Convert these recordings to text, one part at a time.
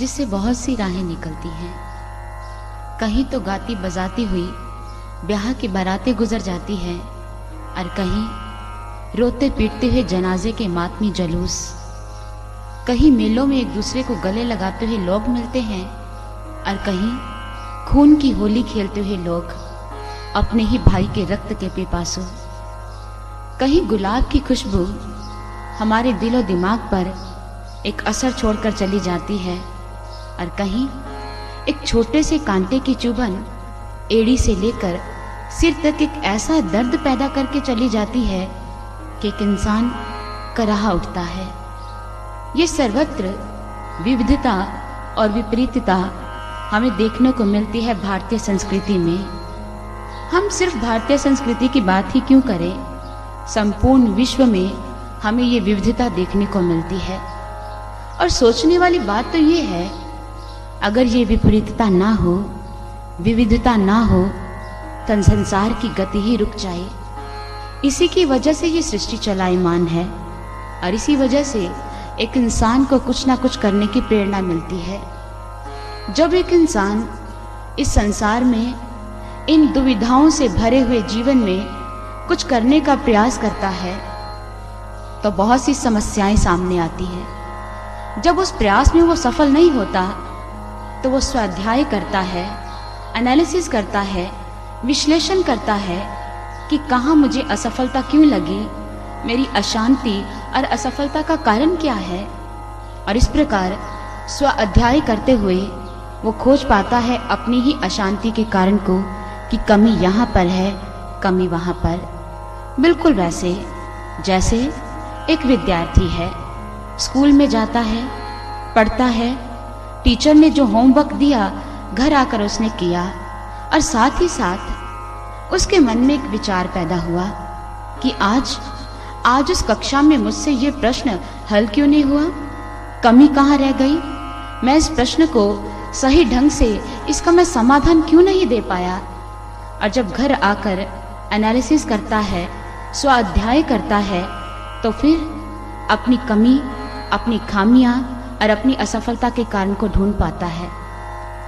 जिससे बहुत सी राहें निकलती हैं। कहीं तो गाती बजाती हुई ब्याह की बारातें गुजर जाती है, और कहीं रोते पीटते हुए जनाजे के मातमी जलूस। कहीं मेलों में एक दूसरे को गले लगाते हुए लोग मिलते हैं, और कहीं खून की होली खेलते हुए लोग, अपने ही भाई के रक्त के पिपासु। कहीं गुलाब की खुशबू हमारे दिलो दिमाग पर एक असर छोड़कर चली जाती है, और कहीं एक छोटे से कांटे की चुभन एड़ी से लेकर सिर तक एक ऐसा दर्द पैदा करके चली जाती है कि एक इंसान कराह उठता है। ये सर्वत्र विविधता और विपरीतता हमें देखने को मिलती है भारतीय संस्कृति में। हम सिर्फ भारतीय संस्कृति की बात ही क्यों करें, संपूर्ण विश्व में हमें ये विविधता देखने को मिलती है। और सोचने वाली बात तो ये है, अगर ये विपरीतता ना हो, विविधता ना हो, तो संसार की गति ही रुक जाए। इसी की वजह से ये सृष्टि चलायमान है, और इसी वजह से एक इंसान को कुछ ना कुछ करने की प्रेरणा मिलती है। जब एक इंसान इस संसार में इन दुविधाओं से भरे हुए जीवन में कुछ करने का प्रयास करता है, तो बहुत सी समस्याएं सामने आती हैं। जब उस प्रयास में वो सफल नहीं होता, तो वो स्वाध्याय करता है, एनालिसिस करता है, विश्लेषण करता है कि कहाँ मुझे असफलता क्यों लगी, मेरी अशांति और असफलता का कारण क्या है। और इस प्रकार स्व अध्ययन करते हुए वो खोज पाता है अपनी ही अशांति के कारण को, कि कमी यहाँ पर है, कमी वहाँ पर। बिल्कुल वैसे जैसे एक विद्यार्थी है, स्कूल में जाता है, पढ़ता है, टीचर ने जो होमवर्क दिया घर आकर उसने किया, और साथ ही साथ उसके मन में एक विचार पैदा हुआ कि आज उस कक्षा में मुझसे ये प्रश्न हल क्यों नहीं हुआ, कमी कहाँ रह गई, मैं इस प्रश्न को सही ढंग से इसका मैं समाधान क्यों नहीं दे पाया। और जब घर आकर एनालिसिस करता है, स्व अध्ययन करता है, तो फिर अपनी कमी, अपनी खामियां और अपनी असफलता के कारण को ढूंढ पाता है।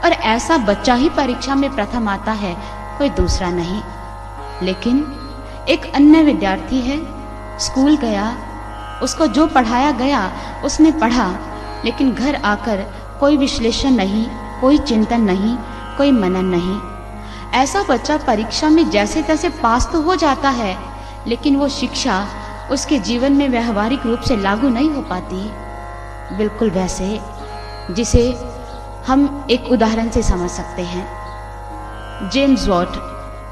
और ऐसा बच्चा ही परीक्षा में प्रथम आता है, कोई दूसरा नहीं। लेकिन एक अन्य विद्यार्थी है, स्कूल गया, उसको जो पढ़ाया गया उसने पढ़ा, लेकिन घर आकर कोई विश्लेषण नहीं, कोई चिंतन नहीं, कोई मनन नहीं। ऐसा बच्चा परीक्षा में जैसे तैसे पास तो हो जाता है, लेकिन वो शिक्षा उसके जीवन में व्यवहारिक रूप से लागू नहीं हो पाती। बिल्कुल वैसे जिसे हम एक उदाहरण से समझ सकते हैं। जेम्स वॉट,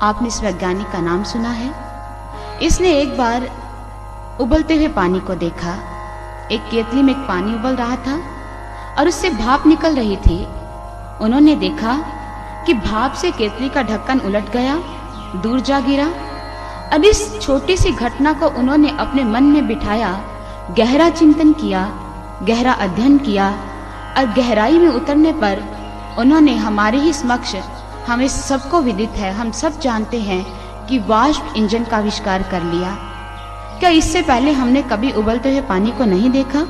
आपने इस वैज्ञानिक का नाम सुना है। इसने एक बार उबलते हुए पानी को देखा। एक केतली में एक पानी उबल रहा था और उससे भाप निकल रही थी। उन्होंने देखा कि भाप से केतली का ढक्कन उलट गया, दूर जा गिरा। अब इस छोटी सी घटना को उन्होंने अपने मन में बिठाया, गहरा चिंतन किया, गहरा अध्ययन किया, और गहराई में उतरने पर उन्होंने हमारे ही समक्ष, हमें सबको विदित है, हम सब जानते हैं कि वाष्प इंजन का आविष्कार कर लिया। क्या इससे पहले हमने कभी उबलते हुए पानी को नहीं देखा?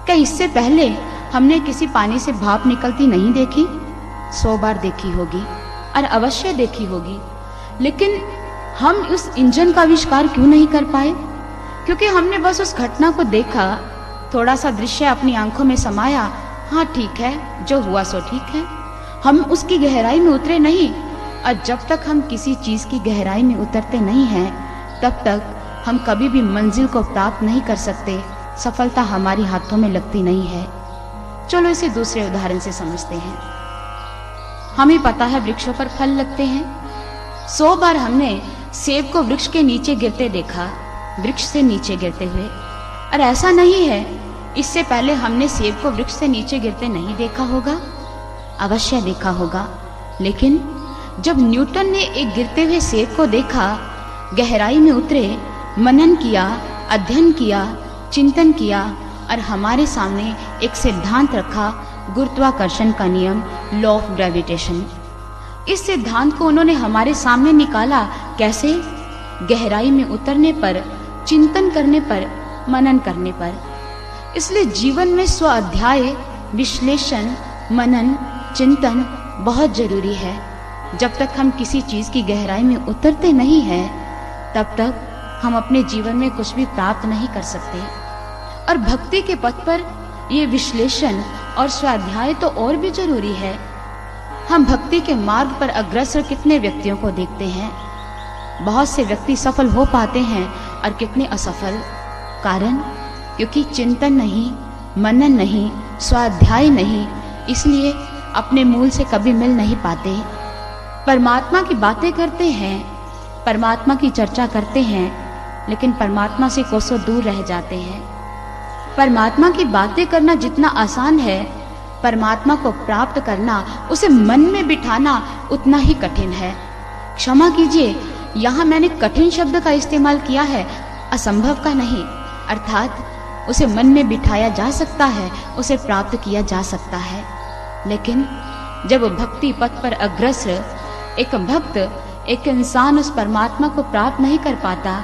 क्या इससे पहले हमने किसी पानी से भाप निकलती नहीं देखी? 100 बार देखी होगी और अवश्य देखी होगी। लेकिन हम उस इंजन का आविष्कार क्यों नहीं कर पाए? क्योंकि हमने बस उस घटना को देखा, थोड़ा सा दृश्य अपनी आंखों में समाया, हाँ ठीक है, जो हुआ सो ठीक है। हम उसकी गहराई में उतरे नहीं। और जब तक हम किसी चीज की गहराई में उतरते नहीं हैं, तब तक हम कभी भी मंजिल को प्राप्त नहीं कर सकते। सफलता हमारी हाथों में लगती नहीं है। चलो इसे दूसरे उदाहरण से समझते हैं। हमें पता है वृक्षों पर फल लगते हैं। 100 बार हमने सेब को वृक्ष के नीचे गिरते देखा, वृक्ष से नीचे गिरते हुए। और ऐसा नहीं है इससे पहले हमने सेब को वृक्ष से नीचे गिरते नहीं देखा होगा, अवश्य देखा होगा। लेकिन जब न्यूटन ने एक गिरते हुए सेब को देखा, गहराई में उतरे, मनन किया, अध्ययन किया, चिंतन किया, और हमारे सामने एक सिद्धांत रखा, गुरुत्वाकर्षण का नियम, लॉ ऑफ ग्रेविटेशन। इस सिद्धांत को उन्होंने हमारे सामने निकाला। कैसे? गहराई में उतरने पर, चिंतन करने पर, मनन करने पर। इसलिए जीवन में स्व अध्याय, विश्लेषण मनन चिंतन बहुत जरूरी है। जब तक हम किसी चीज की गहराई में उतरते नहीं हैं, तब तक हम अपने जीवन में कुछ भी प्राप्त नहीं कर सकते। और भक्ति के पथ पर ये विश्लेषण और स्वाध्याय तो और भी जरूरी है। हम भक्ति के मार्ग पर अग्रसर कितने व्यक्तियों को देखते हैं। बहुत से व्यक्ति सफल हो पाते हैं और कितने असफल। कारण क्योंकि चिंतन नहीं, मनन नहीं, स्वाध्याय नहीं, इसलिए अपने मूल से कभी मिल नहीं पाते। परमात्मा की बातें करते हैं, परमात्मा की चर्चा करते हैं, लेकिन परमात्मा से कोसों दूर रह जाते हैं। परमात्मा की बातें करना जितना आसान है, परमात्मा को प्राप्त करना, उसे मन में बिठाना उतना ही कठिन है। क्षमा कीजिए, यहाँ मैंने कठिन शब्द का इस्तेमाल किया है, असंभव का नहीं। अर्थात उसे मन में बिठाया जा सकता है, उसे प्राप्त किया जा सकता है। लेकिन जब भक्ति पथ पर अग्रसर एक भक्त, एक इंसान उस परमात्मा को प्राप्त नहीं कर पाता,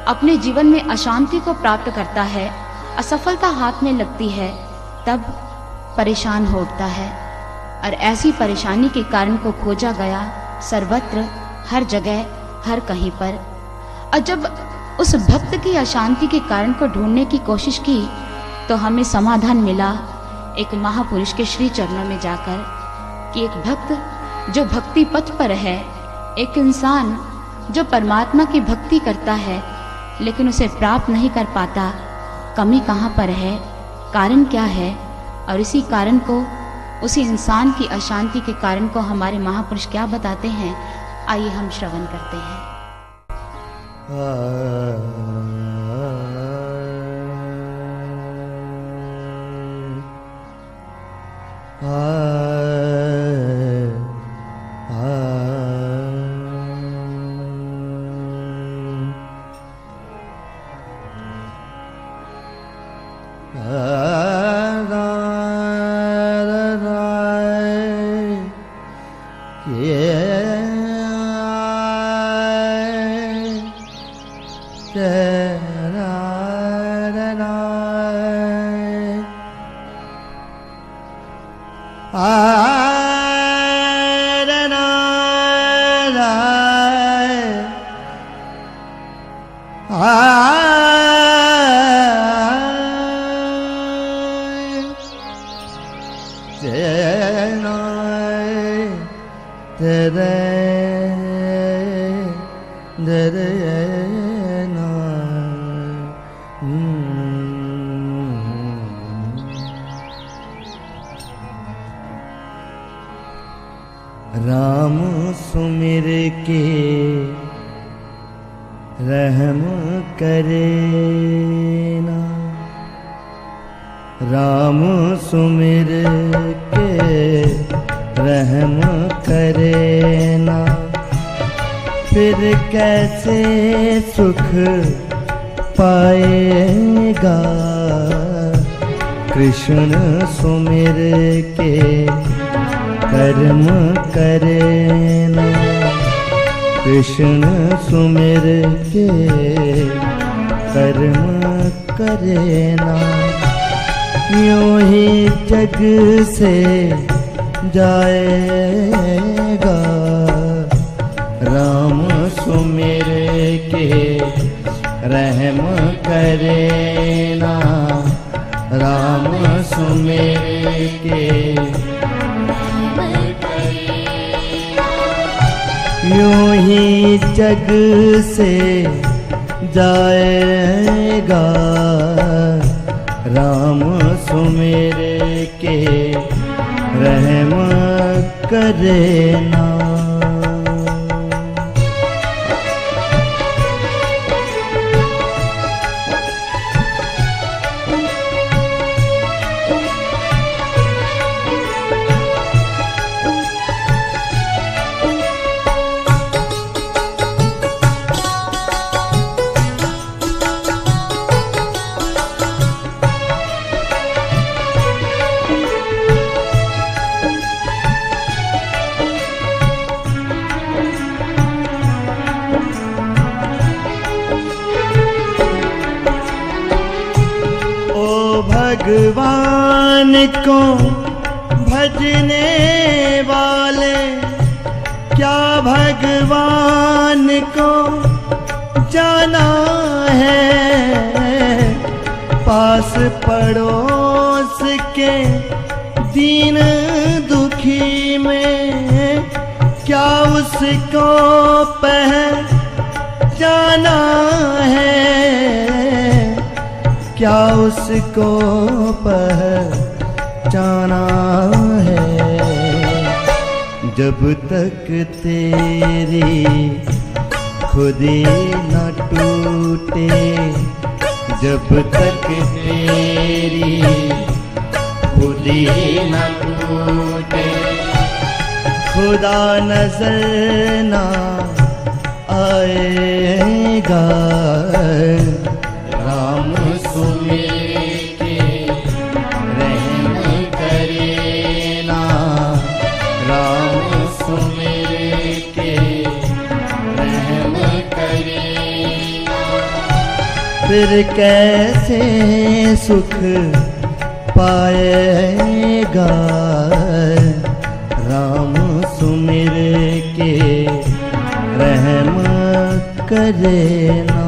अपने जीवन में अशांति को प्राप्त करता है, असफलता हाथ में लगती है, तब परेशान हो उठता है। और ऐसी परेशानी के कारण को खोजा गया सर्वत्र, हर जगह, हर कहीं पर। और जब उस भक्त की अशांति के कारण को ढूंढने की कोशिश की, तो हमें समाधान मिला एक महापुरुष के श्री चरणों में जाकर, कि एक भक्त जो भक्ति पथ पर है, एक इंसान जो परमात्मा की भक्ति करता है लेकिन उसे प्राप्त नहीं कर पाता, कमी कहाँ पर है, कारण क्या है। और इसी कारण को, उसी इंसान की अशांति के कारण को हमारे महापुरुष क्या बताते हैं, आइए हम श्रवण करते हैं। राम सुमिर के रहम करे ना, राम सुमिर के रहम करे ना, फिर कैसे सुख पाएगा। कृष्ण सुमिर के कर्म करे ना, कृष्ण सुमिर के कर्म करे ना, यूं ही जग से जाएगा। राम सुमिर के रहम करे ना, राम सुमिर के यूं ही जग से जाएगा। राम सुमिर के रहम करे ना। भगवान को भजने वाले क्या भगवान को जाना है। पास पड़ोस के दीन दुखी में क्या उसको पहचाना है, क्या उसको पहचाना है। जब तक तेरी खुदी न टूटे, जब तक तेरी खुदी न टूटे, खुदा नजर ना आएगा। राम सुमिर के रहम करे ना, राम सुमिर के रहम करे ना। फिर कैसे सुख पाएगा, राम सुमिर के रहम करे ना।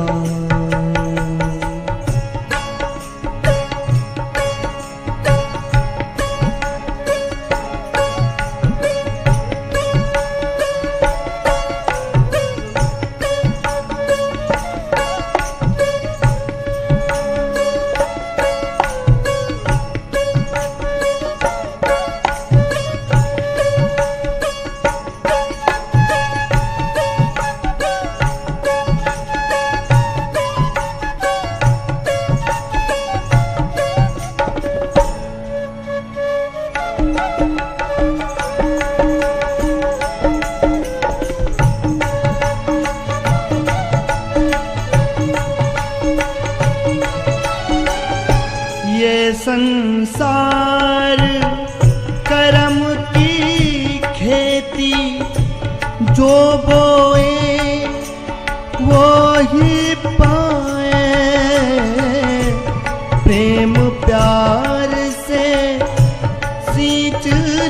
संसार करम की खेती, जो बोए वो ही पाए। प्रेम प्यार से सींच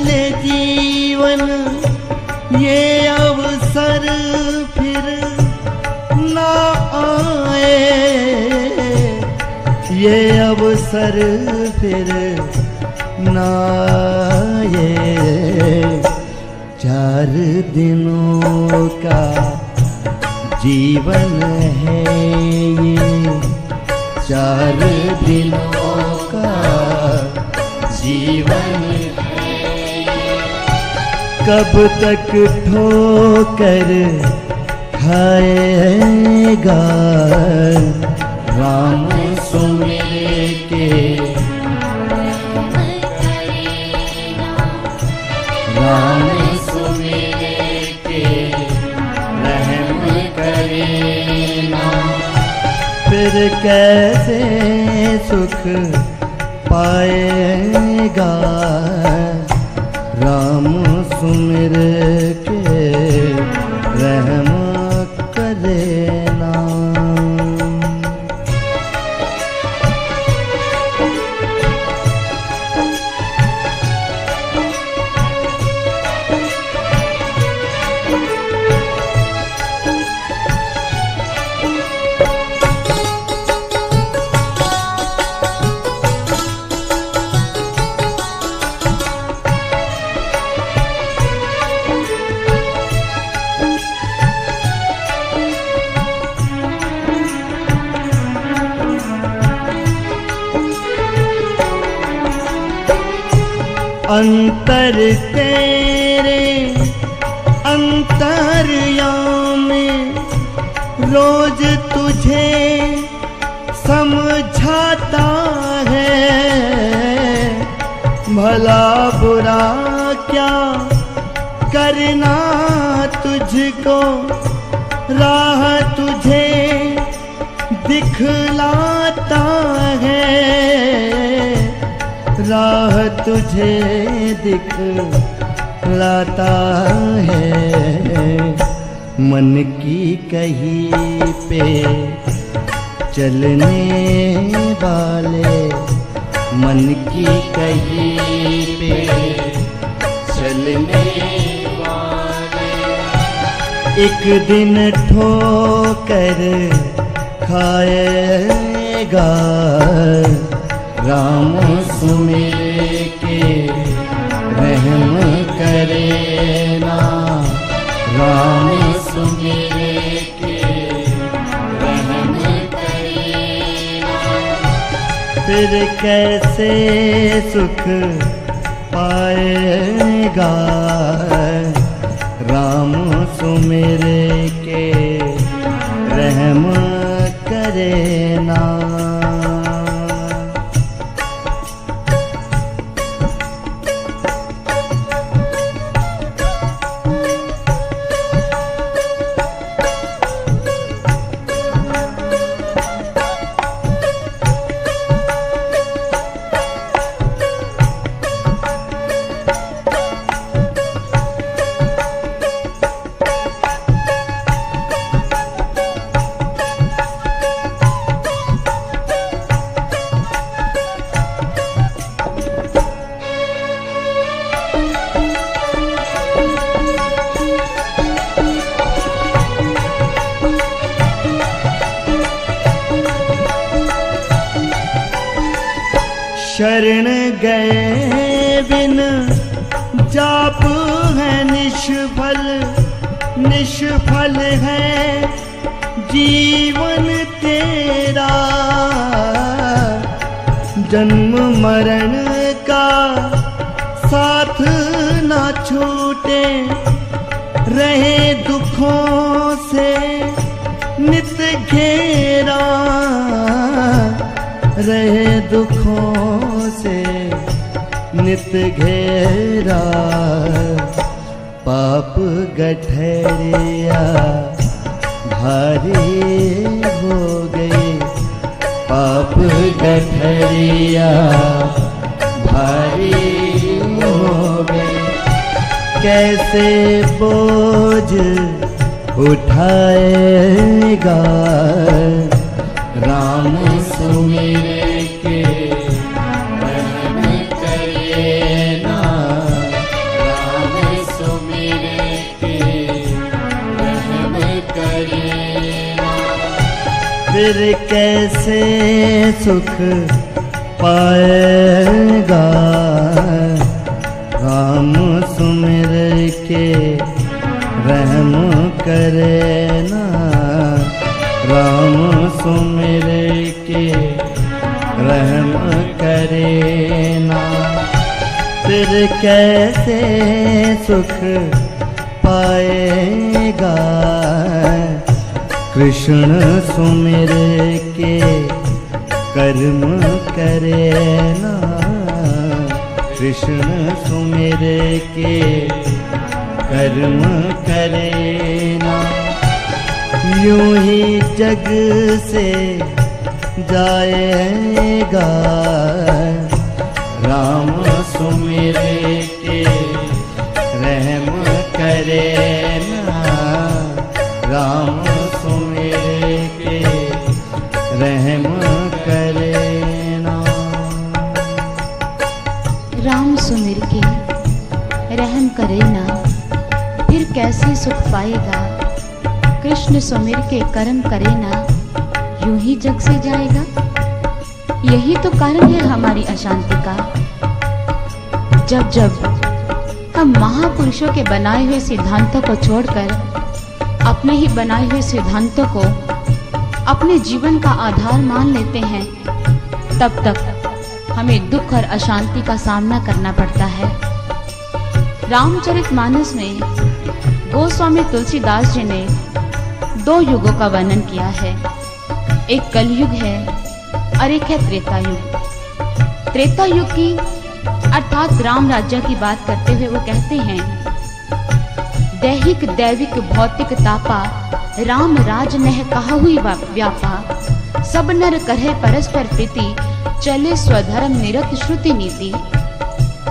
ले जीवन, ये अवसर फिर ना आए, ये अवसर फिर ना आए। 4 दिनों का जीवन है ये, 4 दिनों का जीवन है। कब तक ठोकर खाएगा, राम सुमिर के राम सुमिर के रहम करे ना। फिर कैसे सुख पाएगा, राम सुमिर के रहम करे ना। अंतर तेरे अंतर्यामी में रोज तुझे समझाता है। भला बुरा क्या करना तुझको, राह तुझे दिखलाता है, राह तुझे दिखलाता है। मन की कहीं पे चलने वाले, मन की कहीं पे चलने वाले। एक दिन ठोकर खाएगा राम सुमिर के रहम करे ना, राम सुमिर के रहम करे ना। फिर कैसे सुख पाएगा राम सुमिर के रहम करे ना। शरण गए बिन जाप है निष्फल, निष्फल है जीवन तेरा। जन्म मरण का साथ ना छूटे, रहे दुखों से नित घेरा, रहे दुखों से नित घेरा। पाप गठरिया भारी हो गई, पाप गठरिया भारी हो गई। कैसे बोझ उठाएगा राम सुमिर के रहम करे ना, राम सुमिर के रहम करे ना। फिर कैसे सुख पाएगा राम सुमिर के रहम करे ना, राम सुमिर के रहम करे ना। फिर कैसे सुख पाएगा कृष्ण सुमिर के कर्म करे ना, कृष्ण सुमिर के कर्म करे ना। यूं ही जग से जाएगा राम सुमिर के रहम करे ना, राम सुमिर के रहम करे ना। राम सुमिर के रहम करे ना, फिर कैसे सुख पाएगा कृष्ण सुमिर के कर्म करे ना, यूं ही जग से जाएगा। यही तो कारण है हमारी अशांति का। जब जब हम महापुरुषों के बनाए हुए सिद्धांतों को छोड़कर अपने ही बनाए हुए सिद्धांतों को अपने जीवन का आधार मान लेते हैं, तब तक हमें दुख और अशांति का सामना करना पड़ता है। रामचरितमानस में गोस्वामी तुलसीदास जी ने 2 युगों का वर्णन किया है। एक कलयुग है और एक है त्रेता युग। त्रेता युग की अर्थात राम राज्य की बात करते हुए वो कहते हैं, दैहिक दैविक भौतिक तापा राम राज नह कहा हुई व्यापा, सब नर करहे परस्पर प्रीति, चले स्वधर्म निरत श्रुति नीति।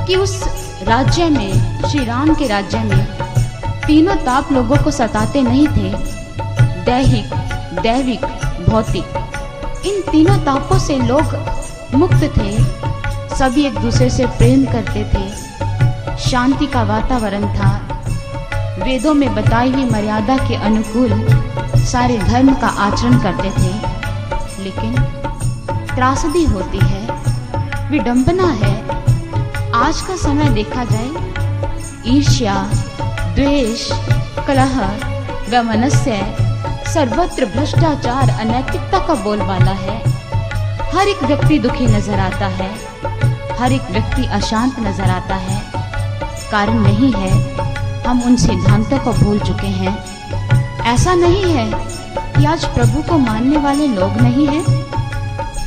कि उस राज्य में, श्री राम के राज्य में तीनों ताप लोगों को सताते नहीं थे। दैहिक दैविक भौतिक, इन तीनों तापों से लोग मुक्त थे। सभी एक दूसरे से प्रेम करते थे, शांति का वातावरण था। वेदों में बताई हुई मर्यादा के अनुकूल सारे धर्म का आचरण करते थे, लेकिन त्रासदी होती है, विडंबना है। आज का समय देखा जाए, ईर्ष्या, द्वेष, कलह, वैमनस्य, सर्वत्र भ्रष्टाचार, अनैतिकता का बोलबाला है। हर एक व्यक्ति दुखी नजर आता है, हर एक व्यक्ति अशांत नजर आता है। कारण यही है, हम उन सिद्धांतों को भूल चुके हैं। ऐसा नहीं है कि आज प्रभु को मानने वाले लोग नहीं हैं।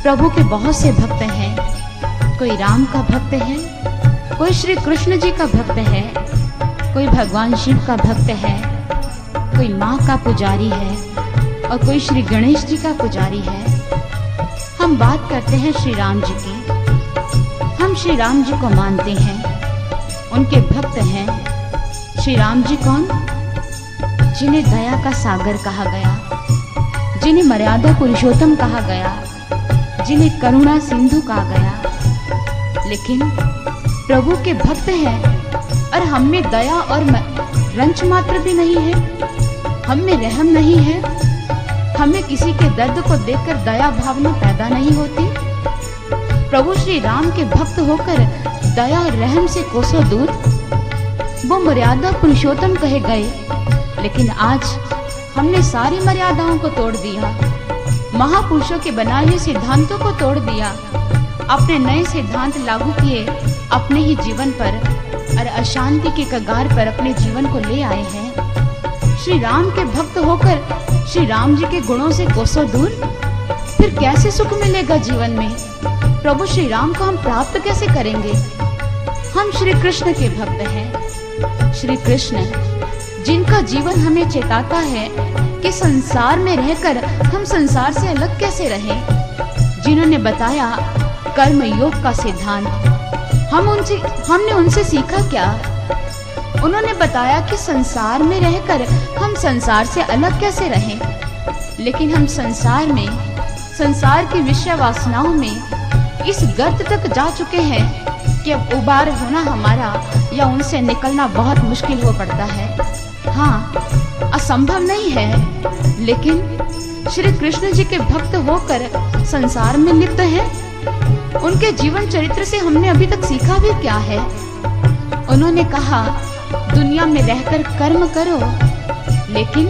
प्रभु के बहुत से भक्त हैं। कोई राम का भक्त है, कोई श्री कृष्ण जी का भक्त है, कोई भगवान शिव का भक्त है, कोई माँ का पुजारी है और कोई श्री गणेश जी का पुजारी है। हम बात करते हैं श्री राम जी की। हम श्री राम जी को मानते हैं, उनके भक्त हैं। श्री राम जी कौन? जिन्हें दया का सागर कहा गया, जिन्हें मर्यादा पुरुषोत्तम कहा गया, जिन्हें करुणा सिंधु कहा गया। लेकिन प्रभु के भक्त हैं और हम में दया और रंच मात्र भी नहीं है, हम में रहम नहीं है, हमें किसी के दर्द को देखकर दया भावना पैदा नहीं होती। प्रभु श्री राम के भक्त होकर दया और रहम से कोसों दूर। वो मर्यादा पुरुषोत्तम कहे गए, लेकिन आज हमने सारी मर्यादाओं को तोड़ दिया, महापुरुषों के बनाए हुए सिद्धांतों को तोड़ दिया, अपने नए सिद्धांत लागू किए अपने ही जीवन पर और अशांति के कगार पर अपने जीवन को ले आए हैं। श्री राम के भक्त होकर श्री राम जी के गुणों से कोसों दूर, फिर कैसे सुख मिलेगा जीवन में? प्रभु श्री राम को हम प्राप्त कैसे करेंगे? हम श्री कृष्ण के भक्त हैं। श्री कृष्ण जिनका जीवन हमें चेताता है कि संसार में रहकर हम संसार से अलग कैसे रहें, जिन्होंने बताया कर्म योग का सिद्धांत। हमने उनसे सीखा क्या? उन्होंने बताया कि संसार में रहकर हम संसार से अलग कैसे रहें, लेकिन हम संसार की विषय वासनाओं में इस गर्त तक जा चुके हैं कि अब उबार होना हमारा या उनसे निकलना बहुत मुश्किल हो पड़ता है। हाँ, असंभव नहीं है, लेकिन श्री कृष्ण जी के भक्त होकर संसार में लिप्त हैं। उनके जीवन चरित्र से हमने अभी तक सीखा भी क्या है? उन्होंने कहा, दुनिया में रहकर कर्म करो, लेकिन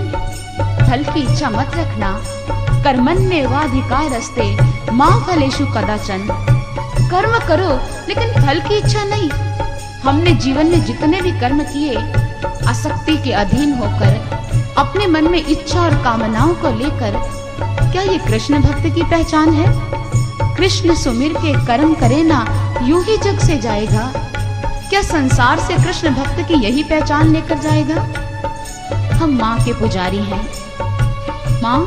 फल की इच्छा मत रखना। कर्मण्येवाधिकारस्ते मा फलेषु कदाचन। कर्म करो, लेकिन फल की इच्छा नहीं। हमने जीवन में जितने भी कर्म किए, आसक्ति के अधीन होकर, अपने मन में इच्छा और कामनाओं को लेकर, क्या ये कृष्ण भक्त की पहचान है? कृष्ण सुमिर के कर्म करे ना, यूं ही जग से जाएगा। क्या संसार से कृष्ण भक्त की यही पहचान लेकर जाएगा? हम माँ के पुजारी हैं, माँ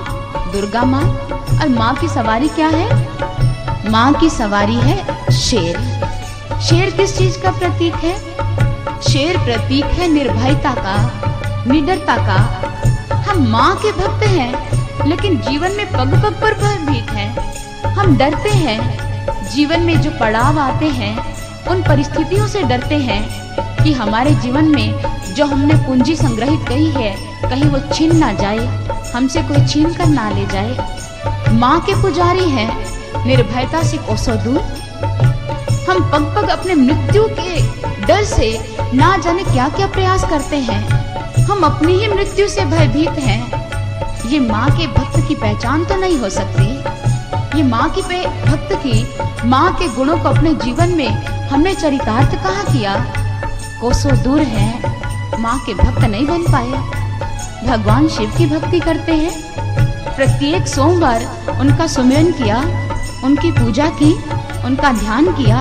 दुर्गा माँ, और माँ की सवारी क्या है? माँ की सवारी है शेर। शेर किस चीज का प्रतीक है? शेर प्रतीक है निर्भयता का, निडरता का। हम माँ के भक्त हैं, लेकिन जीवन में पग पग पर भयभीत हैं। हम डरते हैं, जीवन में जो पड़ाव आते हैं उन परिस्थितियों से डरते हैं कि हमारे जीवन में जो हमने पूंजी संग्रहित करी है कहीं वो छीन ना जाए, हमसे कोई छीन कर ना ले जाए। माँ के पुजारी हैं, निर्भयता से कोसों दूर। हम पग पग अपने मृत्यु के डर से ना जाने क्या क्या प्रयास करते हैं। हम अपनी ही मृत्यु से भयभीत हैं। ये माँ के भक्त की पहचान तो नहीं हो सकती। ये माँ की भक्त की माँ के गुणों को अपने जीवन में हमने चरितार्थ कहाँ किया? कोसों दूर है, माँ के भक्त नहीं बन पाए। भगवान शिव की भक्ति करते हैं, प्रत्येक सोमवार उनका सुमिरन किया, उनकी पूजा की, उनका ध्यान किया।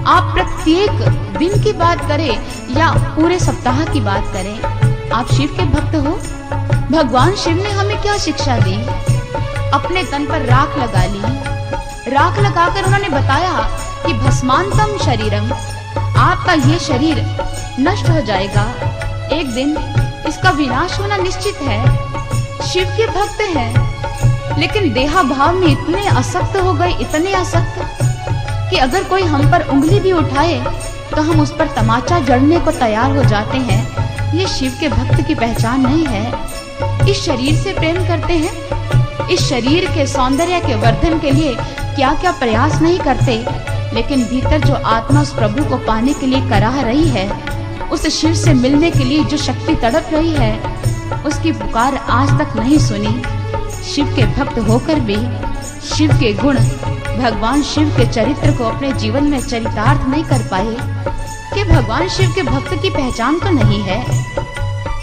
आप प्रत्येक दिन की बात करें या पूरे सप्ताह की बात करें, आप शिव के भक्त हो। भगवान शिव ने हमें क्या शिक्षा दी? अपने तन पर राख लगा ली। राख लगाकर उन्होंने बताया कि भस्मांतम शरीरम, आपका ये शरीर नष्ट हो जाएगा, एक दिन इसका विनाश होना निश्चित है। शिव के भक्त हैं, लेकिन देहा भाव में इतने आसक्त हो गए, इतने आसक्त कि अगर कोई हम पर उंगली भी उठाए तो हम उस पर तमाचा जड़ने को तैयार हो जाते हैं। ये शिव के भक्त की पहचान नहीं है। इस शरीर से प्रेम करते हैं, इस शरीर के सौंदर्य के वर्धन के लिए क्या क्या प्रयास नहीं करते, लेकिन भीतर जो आत्मा उस प्रभु को पाने के लिए कराह रही है, उस शिव से मिलने के लिए जो शक्ति तड़प रही है, उसकी पुकार आज तक नहीं सुनी। शिव के भक्त होकर भी शिव के गुण, भगवान शिव के चरित्र को अपने जीवन में चरितार्थ नहीं कर पाए कि भगवान शिव के भक्त की पहचान तो नहीं है।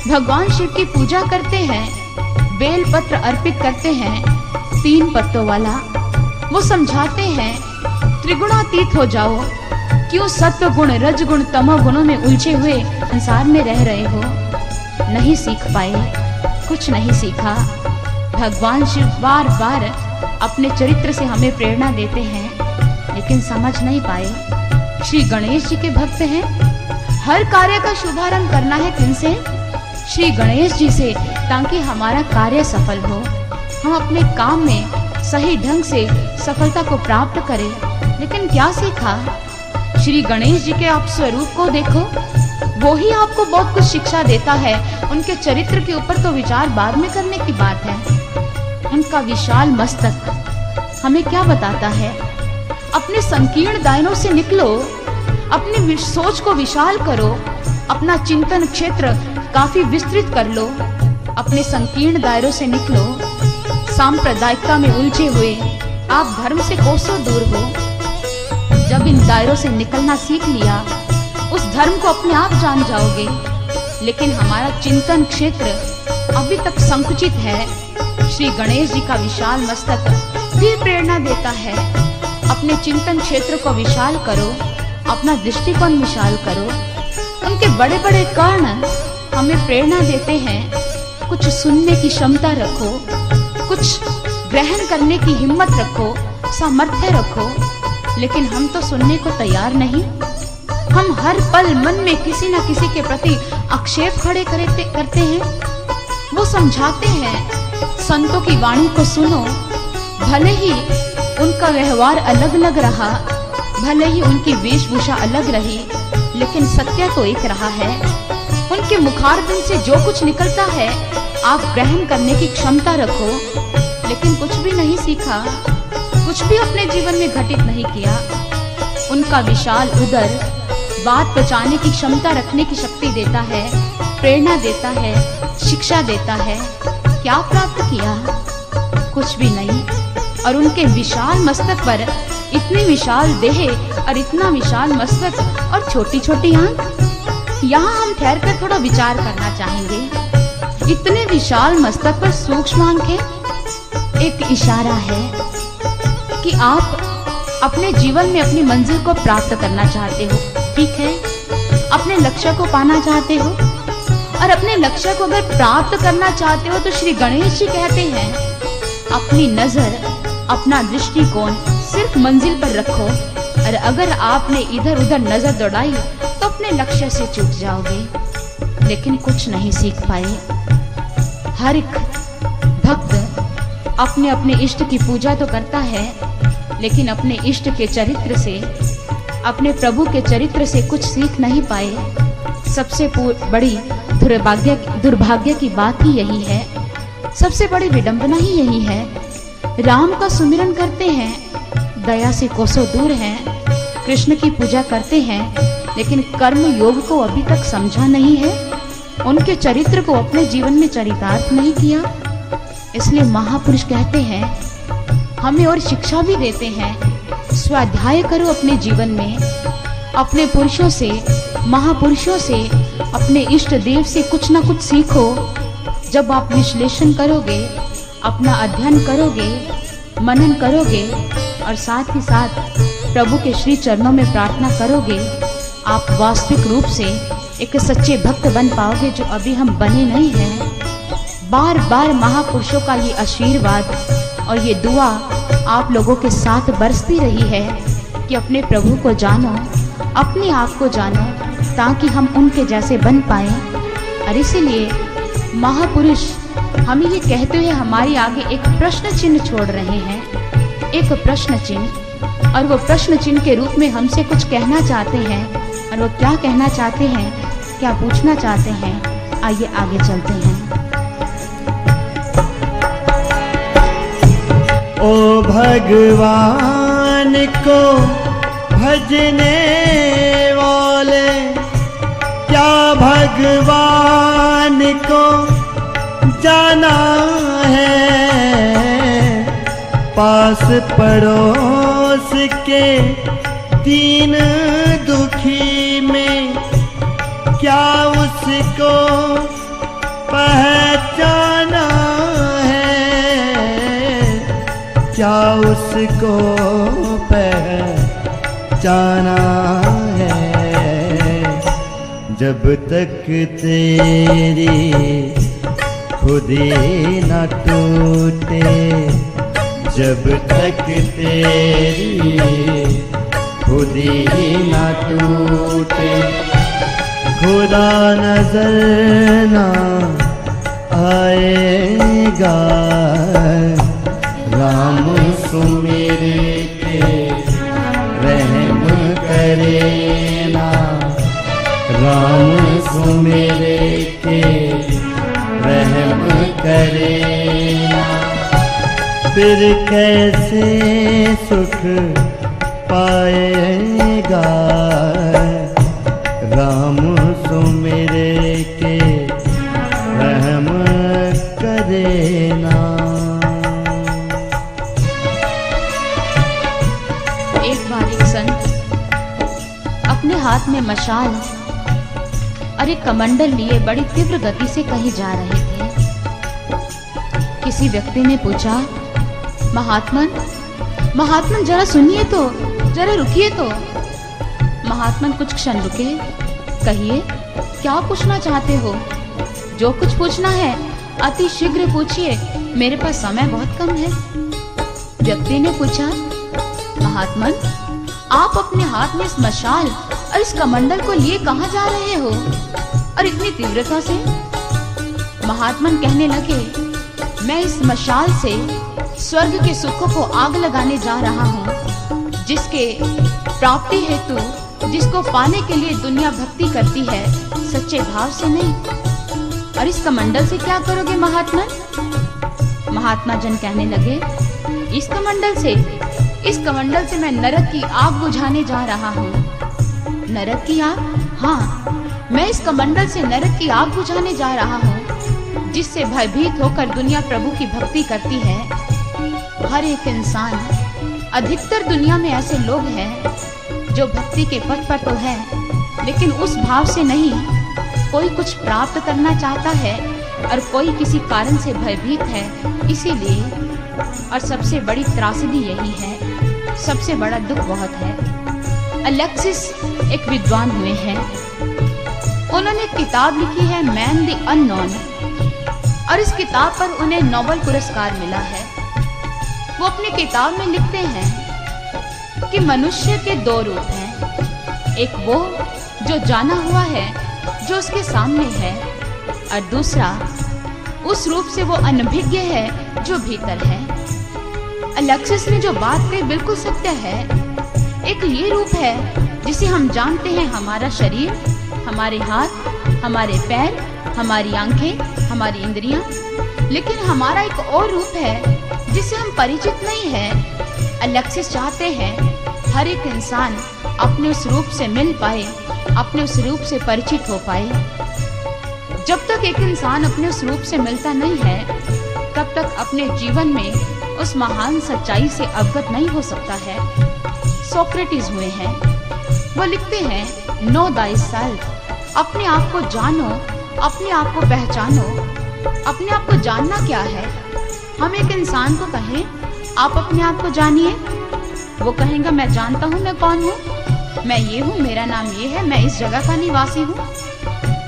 भगवान शिव की पूजा करते हैं, बेल पत्र अर्पित करते हैं 3 पत्तों वाला। वो समझाते हैं त्रिगुणातीत हो जाओ, क्यों सत्व गुण, रज गुण, तमो गुणों में उलझे हुए संसार में रह रहे हो। नहीं सीख पाए, कुछ नहीं सीखा। भगवान शिव बार बार अपने चरित्र से हमें प्रेरणा देते हैं, लेकिन समझ नहीं पाए। श्री गणेश जी के भक्त हैं। हर कार्य का शुभारंभ करना है किनसे? श्री गणेश जी से, ताकि हमारा कार्य सफल हो, हम अपने काम में सही ढंग से सफलता को प्राप्त करें। लेकिन क्या सीखा? श्री गणेश जी के आप स्वरूप को देखो, वो ही आपको बहुत कुछ शिक्षा देता है। उनके चरित्र के ऊपर तो विचार बाद में करने की बात है। उनका विशाल मस्तक हमें क्या बताता है? अपने संकीर्ण दायरों से निकलो, अपनी सोच को विशाल करो, अपना चिंतन क्षेत्र काफी विस्तृत कर लो। अपने संकीर्ण दायरों से निकलो, सांप्रदायिकता में उलझे हुए आप धर्म से कोसों दूर हो। जब इन दायरों से निकलना सीख लिया, उस धर्म को अपने आप जान जाओगे। लेकिन हमारा चिंतन क्षेत्र अभी तक संकुचित है। श्री गणेश जी का विशाल मस्तक भी प्रेरणा देता है, अपने चिंतन क्षेत्र को विशाल करो, अपना दृष्टिकोण विशाल करो। उनके बड़े बड़े कर्ण हमें प्रेरणा देते हैं, कुछ सुनने की क्षमता रखो, कुछ ग्रहण करने की हिम्मत रखो, सामर्थ्य रखो। लेकिन हम तो सुनने को तैयार नहीं। हम हर पल मन में किसी न किसी के प्रति आक्षेप खड़े करते हैं। वो समझाते हैं संतों की वाणी को सुनो, भले ही उनका व्यवहार अलग अलग रहा, भले ही उनकी वेशभूषा अलग रही, लेकिन सत्य तो एक रहा है। उनके मुखारबिंद से जो कुछ निकलता है आप ग्रहण करने की क्षमता रखो। लेकिन कुछ भी नहीं सीखा, कुछ भी अपने जीवन में घटित नहीं किया। उनका विशाल उदर बात पचाने की क्षमता रखने की शक्ति देता है, प्रेरणा देता है, शिक्षा देता है। क्या प्राप्त किया? कुछ भी नहीं। और उनके विशाल मस्तक पर इतनी विशाल देह और इतना विशाल मस्तक और छोटी छोटी आंख। यहाँ हम ठहर कर थोड़ा विचार करना चाहेंगे। इतने विशाल मस्तक पर सूक्ष्म आंखें एक इशारा है कि आप अपने जीवन में अपनी मंजिल को प्राप्त करना चाहते हो, ठीक है? अपने लक्ष्य को पाना चाहते हो, और अपने लक्ष्य को अगर प्राप्त करना चाहते हो तो श्री गणेश जी कहते हैं अपनी नजर, अपना दृष्टिकोण सिर्फ मंजिल पर रखो। और अगर आपने इधर उधर नजर दौड़ाई तो अपने लक्ष्य से चूक जाओगे। लेकिन कुछ नहीं सीख पाए। हर एक भक्त अपने अपने इष्ट की पूजा तो करता है, लेकिन अपने इष्ट के चरित्र से, अपने प्रभु के चरित्र से कुछ सीख नहीं पाए। सबसे बड़ी दुर्भाग्य की बात ही यही है, सबसे बड़ी विडंबना ही यही है। राम का सुमिरन करते हैं, दया से कोसों दूर हैं, कृष्ण की पूजा करते हैं, लेकिन कर्म योग को अभी तक समझा नहीं है, उनके चरित्र को अपने जीवन में चरितार्थ नहीं किया। इसलिए महापुरुष कहते हैं, हमें और शिक्षा भी देते हैं, स्वाध्याय करो अपने जीवन में, अपने पुरुषों से, महापुरुषों से, अपने इष्ट देव से कुछ ना कुछ सीखो। जब आप विश्लेषण करोगे, अपना अध्ययन करोगे, मनन करोगे और साथ ही साथ प्रभु के श्री चरणों में प्रार्थना करोगे, आप वास्तविक रूप से एक सच्चे भक्त बन पाओगे, जो अभी हम बने नहीं हैं। बार बार महापुरुषों का ये आशीर्वाद और ये दुआ आप लोगों के साथ बरसती रही है कि अपने प्रभु को जानो, अपने आप को जानो, ताकि हम उनके जैसे बन पाए। और इसीलिए महापुरुष हमें ये कहते हुए हमारे आगे एक प्रश्न चिन्ह छोड़ रहे हैं, एक प्रश्न चिन्ह। और वो प्रश्न चिन्ह के रूप में हमसे कुछ कहना चाहते हैं और वो क्या कहना चाहते हैं, क्या पूछना चाहते हैं, आइए आगे चलते हैं। ओ भगवान को भजने वाले, क्या भगवान को जाना है? पास पड़ोस के दीन दुखी में क्या उसको पहचाना है? क्या उसको पहचाना है? जब तक तेरी खुदी न टूटे, जब तक तेरी खुदी न टूटे, खुदा नजर न आएगा। राम सुमेरे के रहम करे ना, राम सुमेरे के रहम करे ना। फिर कैसे सुख पाएगा? राम सुमेरे के रहम करे ना। एक बार एक संत अपने हाथ में मशाल और एक कमंडल लिए बड़ी तीव्र गति से कहीं जा रहे थे। किसी व्यक्ति ने पूछा, महात्मन, महात्मन जरा सुनिए तो, जरा रुकिए तो। महात्मन कुछ क्षण रुके। कहिए, क्या पूछना चाहते हो? जो कुछ पूछना है अति शीघ्र पूछिए, मेरे पास समय बहुत कम है। व्यक्ति ने पूछा, महात्मन, आप अपने हाथ में इस मशाल और इस कमंडल को लिए कहाँ जा रहे हो और इतनी तीव्रता से? महात्मन कहने लगे, मैं इस मशाल से स्वर्ग के सुखों को आग लगाने जा रहा हूँ, जिसके प्राप्ति हेतु, जिसको पाने के लिए दुनिया भक्ति करती है, सच्चे भाव से नहीं। और इस कमंडल से क्या करोगे महात्मन? महात्मा जन कहने लगे, इस कमंडल से मैं नरक की आग बुझाने जा रहा हूँ। नरक की आग? हाँ, मैं इस कमंडल से नरक की आग बुझाने जा रहा हूँ, जिससे भयभीत होकर दुनिया प्रभु की भक्ति करती है। हर एक इंसान, अधिकतर दुनिया में ऐसे लोग हैं जो भक्ति के पथ पर तो है, लेकिन उस भाव से नहीं। कोई कुछ प्राप्त करना चाहता है और कोई किसी कारण से भयभीत है, इसीलिए। और सबसे बड़ी त्रासदी यही है, सबसे बड़ा दुख बहुत है। अलेक्सिस एक विद्वान हुए हैं। उन्होंने एक किताब लिखी है, मैन द अननोन, और इस किताब पर उन्हें नोबेल पुरस्कार मिला है। वो अपनी किताब में लिखते हैं कि मनुष्य के दो रूप हैं, एक वो जो जाना हुआ है, जो उसके सामने है, और दूसरा उस रूप से वो अनभिज्ञ है, जो भीतर है। अलेक्सिस ने जो बात कही बिल्कुल सत्य है। एक ये रूप है जिसे हम जानते हैं, हमारा शरीर, हमारे हाथ, हमारे पैर, हमारी आंखें, हमारी इंद्रियां। लेकिन हमारा एक और रूप है जिससे हम परिचित नहीं है। अलेक्सिस चाहते हैं हर एक इंसान अपने उस रूप से मिल पाए, अपने उस रूप से परिचित हो पाए। जब तक एक इंसान अपने उस रूप से मिलता नहीं है, तब तक अपने जीवन में उस महान सच्चाई से अवगत नहीं हो सकता है। सोक्रेटिस हुए हैं, वो लिखते हैं, नो thyself, अपने आप को जानो, अपने आप को पहचानो। अपने आप को जानना क्या है? हम एक इंसान को कहें, आप अपने आप को जानिए, वो कहेगा, मैं जानता हूँ मैं कौन हूँ, मैं ये हूँ, मेरा नाम ये है, मैं इस जगह का निवासी हूँ।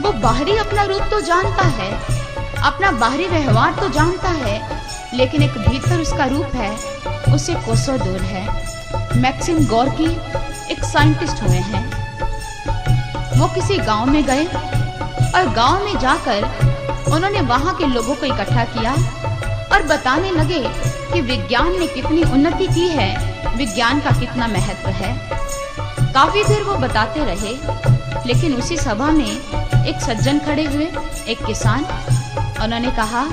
वो बाहरी अपना रूप तो जानता है, अपना बाहरी व्यवहार तो जानता है, लेकिन एक भीतर उसका रूप है, उससे कोसों दूर है। मैक्सिम गोर्की एक साइंटिस्ट हुए हैं। वो किसी गांव में गए और गांव में जाकर उन्होंने वहां के लोगों को इकट्ठा किया और बताने लगे कि विज्ञान ने कितनी उन्नति की है, विज्ञान का कितना महत्व है। काफी देर वो बताते रहे, लेकिन उसी सभा में एक सज्जन खड़े हुए, एक किसान। उन्होंने कहा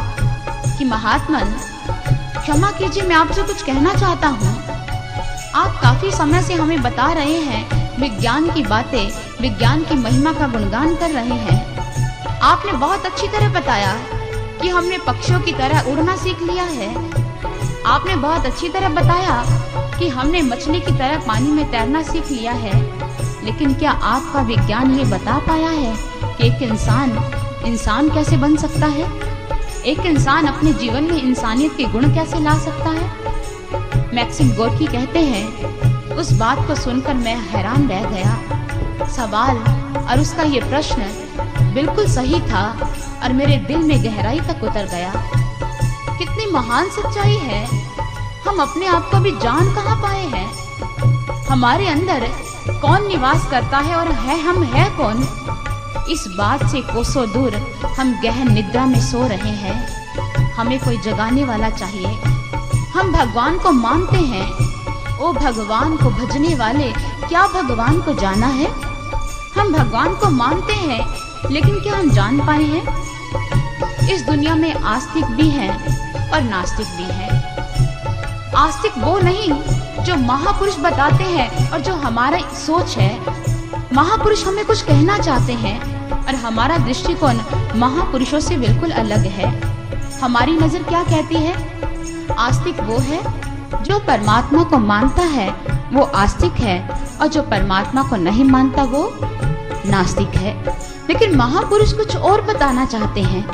कि महात्मन, क्षमा कीजिए, मैं आपसे कुछ कहना चाहता हूँ। आप काफी समय से हमें बता रहे हैं विज्ञान की बातें, विज्ञान की महिमा का गुणगान कर रहे हैं। आपने बहुत अच्छी तरह बताया कि हमने पक्षियों की तरह उड़ना सीख लिया है। आपने बहुत अच्छी तरह बताया कि हमने मछली की तरह पानी में तैरना सीख लिया है। लेकिन क्या आपका विज्ञान ये बता पाया है कि एक इंसान कैसे बन सकता है? एक इंसान अपने जीवन में इंसानियत के गुण कैसे ला सकता है? मैक्सिम गोर्की कहते हैं, उस बात को सुनकर मैं हैरान रह गया। सवाल और उसका ये प्रश्न बिल्कुल सही था और मेरे दिल में गहराई तक उतर गया। कितनी महान सच्चाई है, हम अपने आप को भी जान कहाँ पाए हैं? हमारे अंदर कौन निवास करता है और हम है कौन? इस बात से कोसों दूर हम गहन निद्रा में सो रहे हैं। हमें कोई जगाने वाला चाहिए। हम भगवान को मानते हैं। ओ भगवान को भजने वाले, क्या भगवान को जाना है? हम भगवान को मानते हैं, लेकिन क्या हम जान पाए हैं? इस दुनिया में आस्तिक भी हैं और नास्तिक भी हैं। आस्तिक वो नहीं जो महापुरुष बताते हैं और जो हमारा सोच है। महापुरुष हमें कुछ कहना चाहते हैं और हमारा दृष्टिकोण महापुरुषों से बिल्कुल अलग है। हमारी नजर क्या कहती है? आस्तिक वो है जो परमात्मा को मानता है, वो आस्तिक है, और जो परमात्मा को नहीं मानता वो नास्तिक है। लेकिन महापुरुष कुछ और बताना चाहते हैं।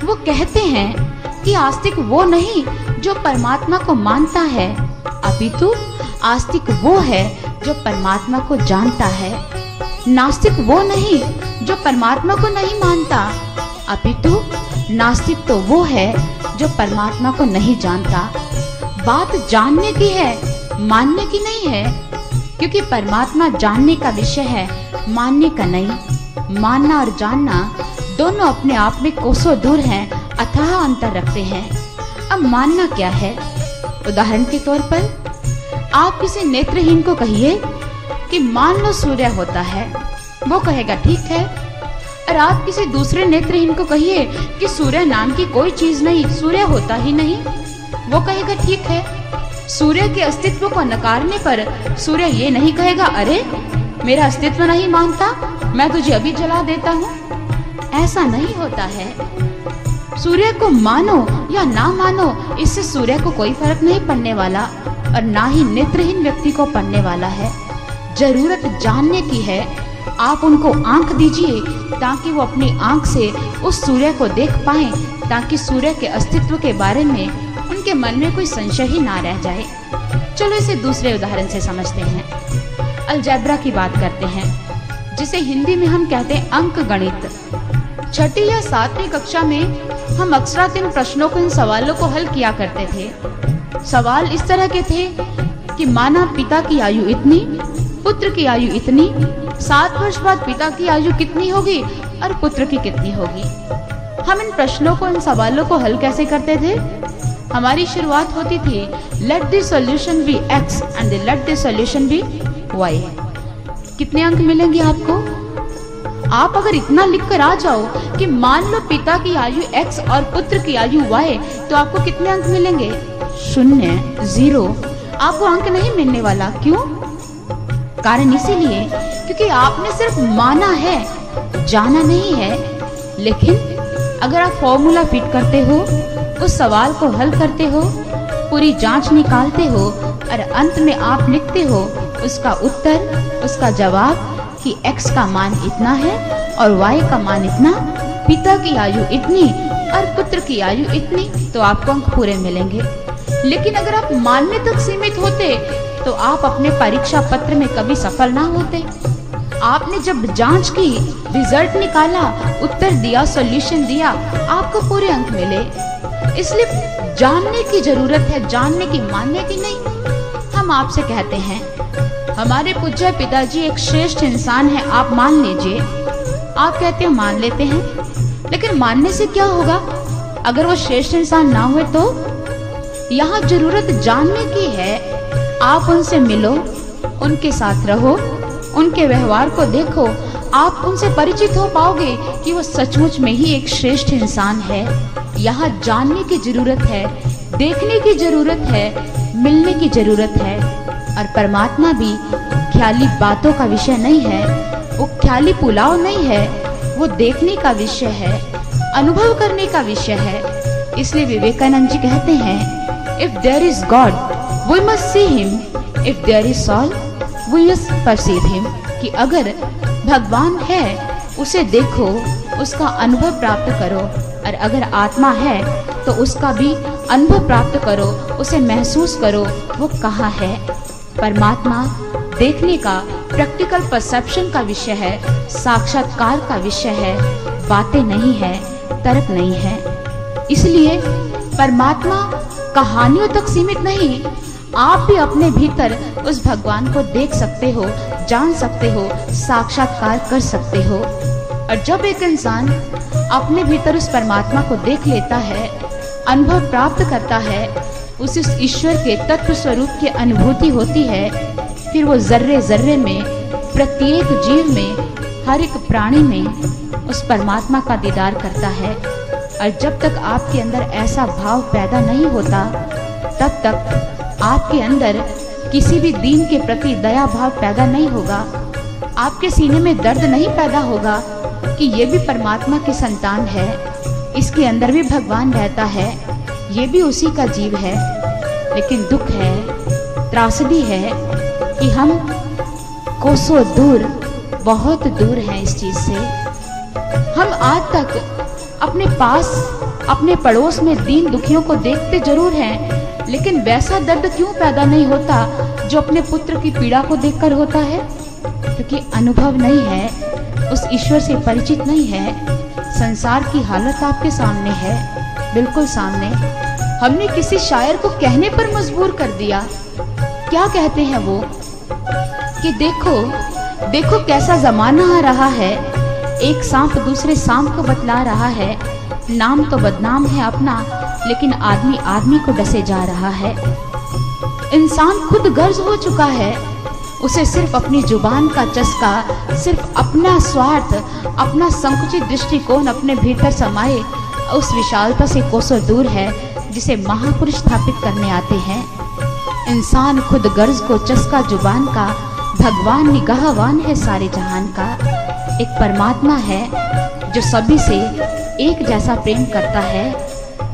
वो कहते हैं कि आस्तिक वो नहीं जो परमात्मा को मानता है, अपितु आस्तिक वो है जो परमात्मा को जानता है। नास्तिक वो नहीं जो परमात्मा को नहीं मानता, अपितु नास्तिक तो वो है जो परमात्मा को नहीं जानता। बात जानने की है, मानने की नहीं है, क्योंकि परमात्मा जानने का विषय है, मानने का नहीं। मानना और जानना दोनों अपने आप में कोसों दूर हैं, अथाह अंतर रखते हैं। अब मानना क्या है? उदाहरण के तौर पर आप किसी नेत्रहीन को कहिए कि मान लो सूर्य होता है, वो कहेगा ठीक है। और आप किसी दूसरे नेत्रहीन को कहिए कि सूर्य नाम की कोई चीज नहीं, सूर्य होता ही नहीं, वो कहेगा ठीक है। सूर्य के अस्तित्व को नकारने पर सूर्य ये नहीं कहेगा, अरे मेरा अस्तित्व नहीं मानता, मैं तुझे अभी जला देता हूँ। ऐसा नहीं होता है। सूर्य को मानो या ना मानो, इससे सूर्य को कोई फर्क नहीं पड़ने वाला और ना ही नेत्रहीन व्यक्ति को पड़ने वाला है। जरूरत जानने की है। आप उनको आंख दीजिए ताकि वो अपनी आंख से उस सूर्य को देख पाएं, ताकि सूर्य के अस्तित्व के बारे में उनके मन में कोई संशय ही ना रह जाए। चलो इसे दूसरे उदाहरण से समझते हैं। अलजेब्रा की बात करते हैं, जिसे हिंदी में हम कहते हैं अंक गणित। छठी या 7वीं कक्षा में हम अक्सर इन प्रश्नों को, इन सवालों को हल किया करते थे। सवाल इस तरह के थे कि माना पिता की आयु इतनी, पुत्र की आयु इतनी, 7 वर्ष बाद पिता की आयु कितनी होगी और पुत्र की कितनी होगी। हम इन प्रश्नों को, इन सवालों को हल कैसे करते थे? हमारी शुरुआत होती थी, let the solution be x and let the solution be y। कितने अंक मिलेंगे आपको? आप अगर इतना लिखकर आ जाओ कि मान लो पिता की आयु x और पुत्र की आयु y, तो आपको कितने अंक मिलेंगे? 0, 0। आपको अंक नहीं मिलने वाला। क्यों? कारण इसीलिए क्योंकि आपने सिर्फ माना है, जाना नहीं है। लेकिन अगर आप फॉर्मूला फिट करते हो, उस सवाल को हल करते हो, पूरी जांच निकालते हो और अंत में आप लिखते हो उसका उत्तर, उसका जवाब कि x का मान इतना है और y का मान इतना, पिता की आयु इतनी और पुत्र की आयु इतनी, तो आपको अंक पूरे मिलेंगे। लेकिन अगर आप मानने तक सीमित होते तो आप अपने परीक्षा पत्र में कभी सफल ना होते। आपने जब जांच की, रिजल्ट निकाला, उत्तर दिया, सॉल्यूशन दिया, आपको पूरे अंक मिले। इसलिए जानने की जरूरत है, जानने की, मानने की नहीं। हम आपसे कहते हैं हमारे पूज्य पिताजी एक श्रेष्ठ इंसान है, आप मान लीजिए। आप कहते हैं मान लेते हैं, लेकिन मानने से क्या होगा? अगर वो श्रेष्ठ इंसान ना हुए तो? यहाँ जरूरत जानने की है। आप उनसे मिलो, उनके साथ रहो, उनके व्यवहार को देखो, आप उनसे परिचित हो पाओगे कि वो सचमुच में ही एक श्रेष्ठ इंसान है। यहाँ जानने की जरूरत है, देखने की जरूरत है, मिलने की जरूरत है। और परमात्मा भी ख्याली बातों का विषय नहीं है, वो ख्याली पुलाव नहीं है, वो देखने का विषय है, अनुभव करने का विषय है। इसलिए विवेकानंद जी कहते हैं, if there is God we must see him, if there is soul we must perceive him. कि अगर भगवान है उसे देखो, उसका अनुभव प्राप्त करो, और अगर आत्मा है तो उसका भी अनुभव प्राप्त करो, उसे महसूस करो वो कहाँ है। परमात्मा देखने का, प्रैक्टिकल परसेप्शन का विषय है, साक्षात्कार का विषय है, बातें नहीं है, तर्क नहीं है। इसलिए परमात्मा कहानियों तक सीमित नहीं, आप भी अपने भीतर उस भगवान को देख सकते हो, जान सकते हो, साक्षात्कार कर सकते हो। और जब एक इंसान अपने भीतर उस परमात्मा को देख लेता है, अनुभव प्राप्त करता है, उस ईश्वर के तत्व स्वरूप की अनुभूति होती है, फिर वो जर्रे जर्रे में, प्रत्येक जीव में, हर एक प्राणी में उस परमात्मा का दीदार करता है। और जब तक आपके अंदर ऐसा भाव पैदा नहीं होता, तब तक आपके अंदर किसी भी दीन के प्रति दया भाव पैदा नहीं होगा। आपके सीने में दर्द नहीं पैदा होगा कि ये भी परमात्मा की संतान है, इसके अंदर भी भगवान रहता है, ये भी उसी का जीव है। लेकिन दुख है, त्रासदी है कि हम कोसों दूर, बहुत दूर हैं इस चीज से। हम आज तक अपने पास, अपने पड़ोस में दीन दुखियों को देखते जरूर हैं, लेकिन वैसा दर्द क्यों पैदा नहीं होता जो अपने पुत्र की पीड़ा को देखकर होता है? क्योंकि अनुभव नहीं है, उस ईश्वर से परिचित नहीं है। संसार की हालत आपके सामने है, बिल्कुल सामने। हमने किसी शायर को कहने पर मजबूर कर दिया। क्या कहते हैं वो कि देखो देखो कैसा जमाना आ रहा है, एक सांप दूसरे सांप को बतला रहा है, नाम तो बदनाम है अपना, लेकिन आदमी आदमी को डसे जा रहा है। इंसान खुद गर्ज हो चुका है, उसे सिर्फ अपनी जुबान का चस्का, सिर्फ अपना स्वार्थ, अपना संकुचित दृष्टिकोण अपने भीतर समाये उस विशालता से कोसों दूर है जिसे महापुरुष स्थापित करने आते हैं। इंसान खुद गर्ज को चस्का जुबान का, भगवान निगाहवान है सारे जहान का। एक परमात्मा है जो सभी से एक जैसा प्रेम करता है।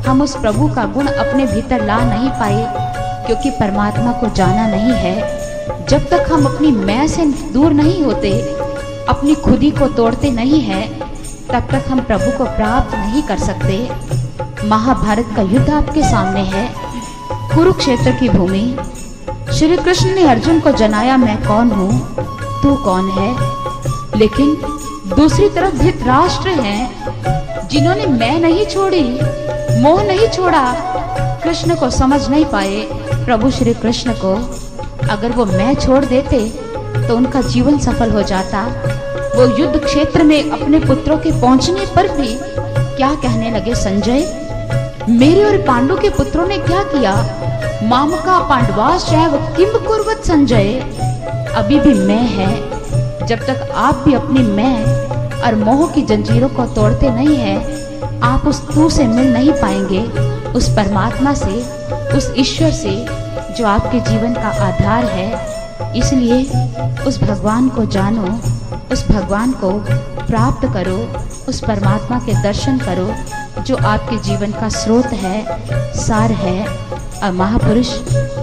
हम उस प्रभु का गुण अपने भीतर ला नहीं पाए क्योंकि परमात्मा को जाना नहीं है। जब तक हम अपनी मैं से दूर नहीं होते, अपनी खुदी को तोड़ते नहीं है, तब तक हम प्रभु को प्राप्त नहीं कर सकते। महाभारत का युद्ध आपके सामने है, कुरुक्षेत्र की भूमि। श्री कृष्ण ने अर्जुन को जनाया, मैं कौन हूँ, तू कौन है। लेकिन दूसरी तरफ धृतराष्ट्र हैं जिन्होंने मैं नहीं छोड़ी, मोह नहीं छोड़ा, कृष्ण को समझ नहीं पाए, प्रभु श्री कृष्ण को। अगर वो मैं छोड़ देते तो उनका जीवन सफल हो जाता। वो युद्ध क्षेत्र में अपने पुत्रों के पहुंचने पर भी क्या कहने लगे, संजय मेरे और पांडु के पुत्रों ने क्या किया, मामका पांडवाश्चैव किम कुर्वत संजय। अभी भी मैं है। जब तक आप भी अपनी मैं और मोह की जंजीरों को तोड़ते नहीं हैं, आप उस तू से मिल नहीं पाएंगे, उस परमात्मा से, उस ईश्वर से जो आपके जीवन का आधार है। इसलिए उस भगवान को जानो, उस भगवान को प्राप्त करो, उस परमात्मा के दर्शन करो जो आपके जीवन का स्रोत है, सार है। और महापुरुष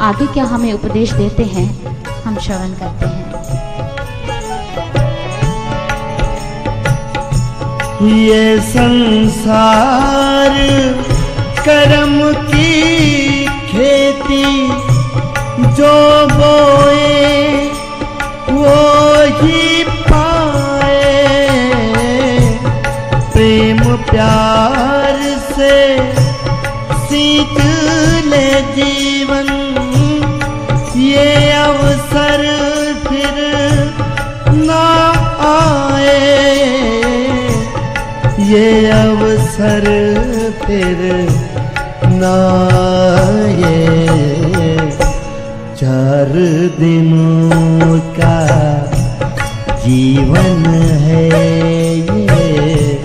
आगे क्या हमें उपदेश देते हैं, हम श्रवण करते हैं। ये संसार कर्म की खेती, जो बोए वो ही पाए। प्रेम प्यार से सींच ले जीवन, ये अवसर फिर ना आए। ये अवसर फिर ना आए। 4 दिनों का जीवन है ये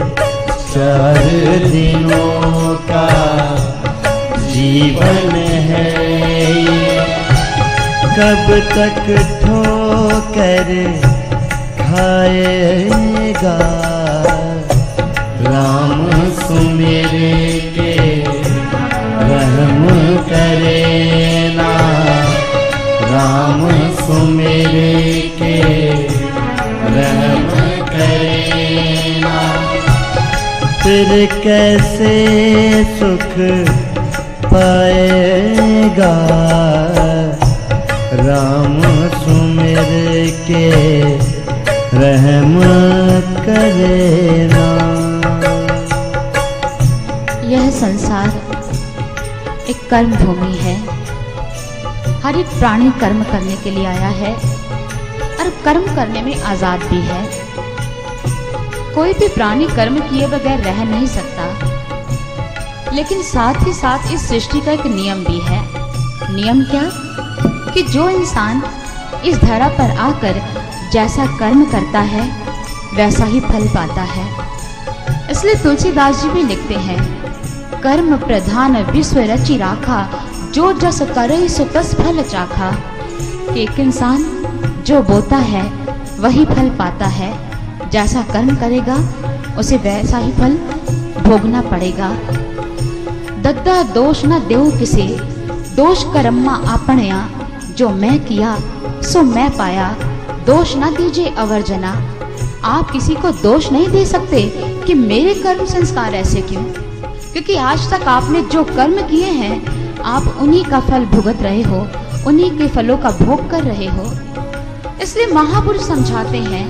4 दिनों का जीवन है ये, कब तक ठोकर खाएगा। राम सुमिर के रहम करे ना, राम सुमिर के रहम करे ना, फिर कैसे सुख पाएगा। राम सुमिर के रहम करे ना। यह संसार एक कर्म भूमि है। हर एक प्राणी कर्म करने के लिए आया है और कर्म करने में आजाद भी है। कोई भी प्राणी कर्म किए बगैर रह नहीं सकता। लेकिन साथ ही साथ इस सृष्टि का एक नियम भी है। नियम क्या? कि जो इंसान इस धरा पर आकर जैसा कर्म करता है वैसा ही फल पाता है। इसलिए तुलसीदास जी भी लिखते हैं, कर्म प्रधान विश्व रचि राखा, जो जस करई सो तस फल चाखा। एक इंसान जो बोता है वही फल पाता है। जैसा कर्म करेगा उसे वैसा ही फल भोगना पड़ेगा। दद्दा दोष न देऊ किसे, दोष कर्मा आपणया, जो मैं किया सो मैं पाया, दोष न दीजिए अवर्जना। आप किसी को दोष नहीं दे सकते कि मेरे कर्म संस्कार ऐसे क्यों, क्योंकि आज तक आपने जो कर्म किए हैं आप उन्हीं का फल भुगत रहे हो, उन्हीं के फलों का भोग कर रहे हो। इसलिए महापुरुष समझाते हैं,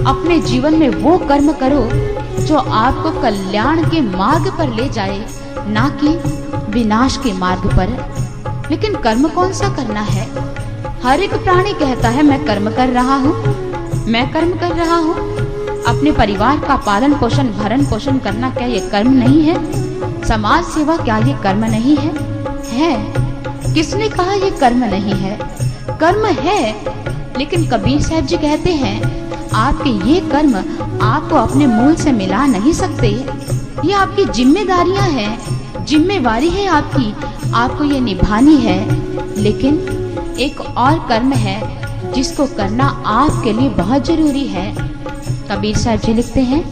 अपने जीवन में वो कर्म करो जो आपको कल्याण के मार्ग पर ले जाए, ना कि विनाश के मार्ग पर। लेकिन कर्म कौन सा करना है? हर एक प्राणी कहता है मैं कर्म कर रहा हूँ, मैं कर्म कर रहा हूँ। अपने परिवार का पालन पोषण भरण पोषण करना क्या ये कर्म नहीं है? समाज सेवा क्या ये कर्म नहीं है? है। किसने कहा ये कर्म नहीं है? कर्म है। लेकिन कबीर साहब जी कहते हैं, आपके ये कर्म आपको अपने मूल से मिला नहीं सकते। ये आपकी जिम्मेदारियां हैं, जिम्मेवारी है आपकी, आपको ये निभानी है। लेकिन एक और कर्म है जिसको करना आपके लिए बहुत जरूरी है। कबीर साहब जी लिखते हैं,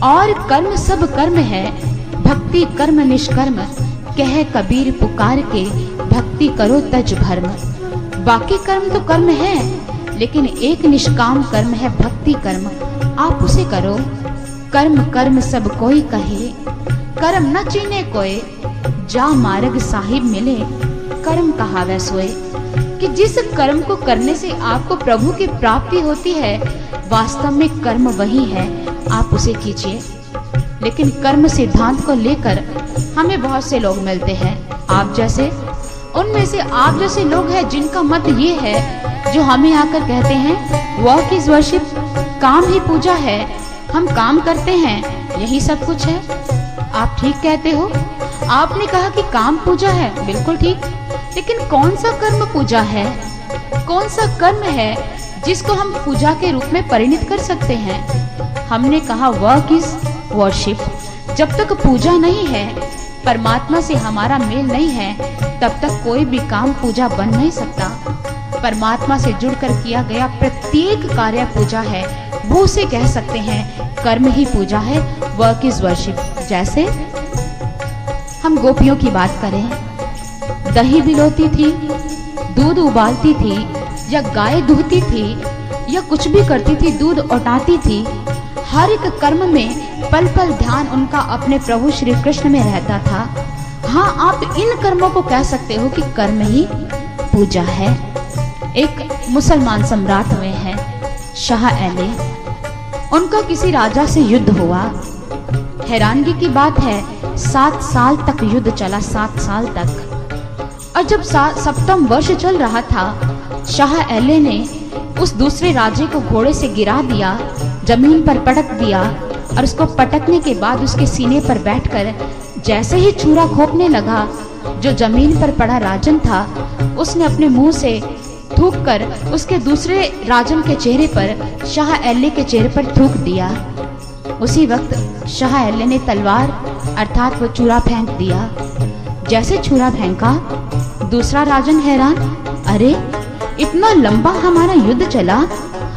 और कर्म सब कर्म है, भक्ति कर्म निष्कर्म, कह कबीर पुकार के, भक्ति करो तज भर्म। बाकी कर्म तो कर्म है, लेकिन एक निष्काम कर्म है भक्ति कर्म, आप उसे करो। कर्म कर्म सब कोई कहे, कर्म न चीने कोय, जा मार्ग साहिब मिले, कर्म कहावे सोए। कि जिस कर्म को करने से आपको प्रभु की प्राप्ति होती है, वास्तव में कर्म वही है, आप उसे कीजिए। लेकिन कर्म सिद्धांत को लेकर हमें बहुत से लोग मिलते हैं, आप जैसे। उनमें से आप जैसे लोग हैं जिनका मत ये है, जो हमें आकर कहते हैं वर्क इज वर्शिप, काम ही पूजा है, हम काम करते हैं, यही सब कुछ है। आप ठीक कहते हो, आपने कहा कि काम पूजा है, बिल्कुल ठीक। लेकिन कौन सा कर्म पूजा है? कौन सा कर्म है जिसको हम पूजा के रूप में परिणित कर सकते हैं? हमने कहा वर्क इज वर्शिप। जब तक पूजा नहीं है, परमात्मा से हमारा मेल नहीं है, तब तक कोई भी काम पूजा बन नहीं सकता। परमात्मा से जुड़कर किया गया प्रत्येक कार्य पूजा है, वो उसे कह सकते हैं कर्म ही पूजा है, वर्क इज वर्शिप। जैसे हम गोपियों की बात करें, दही बिलोती थी, दूध उबालती थी, या गाय दूहती थी, या कुछ भी करती थी, दूध औटाती थी। हर एक कर्म में पल पल ध्यान उनका अपने प्रभु श्री कृष्ण में रहता था। हाँ, आप इन कर्मों को कह सकते हो कि कर्म ही पूजा है। एक मुसलमान सम्राट हुए हैं शाह एले, उनका किसी राजा से युद्ध हुआ। हैरानगी की बात है, 7 साल तक युद्ध चला, 7 साल तक। और जब 7वां वर्ष चल रहा था, शाह एले ने उस दूसरे राजे को घोड़े से गिरा दिया, जमीन पर पटक दिया, और उसको पटकने के बाद उसके सीने पर बैठकर जैसे ही छुरा घोंपने लगा, जो जमीन पर पड़ा राजन था, उसने अपने मुंह से थूक कर उसके दूसरे राजन के चेहरे पर शाह एल्ले के चेहरे पर थूक दिया। उसी वक्त शाह एल्ले ने तलवार अर्थात वो छुरा फेंक दिया। जैसे छुरा फेंका, दूसरा राजन हैरान, अरे इतना लंबा हमारा युद्ध चला,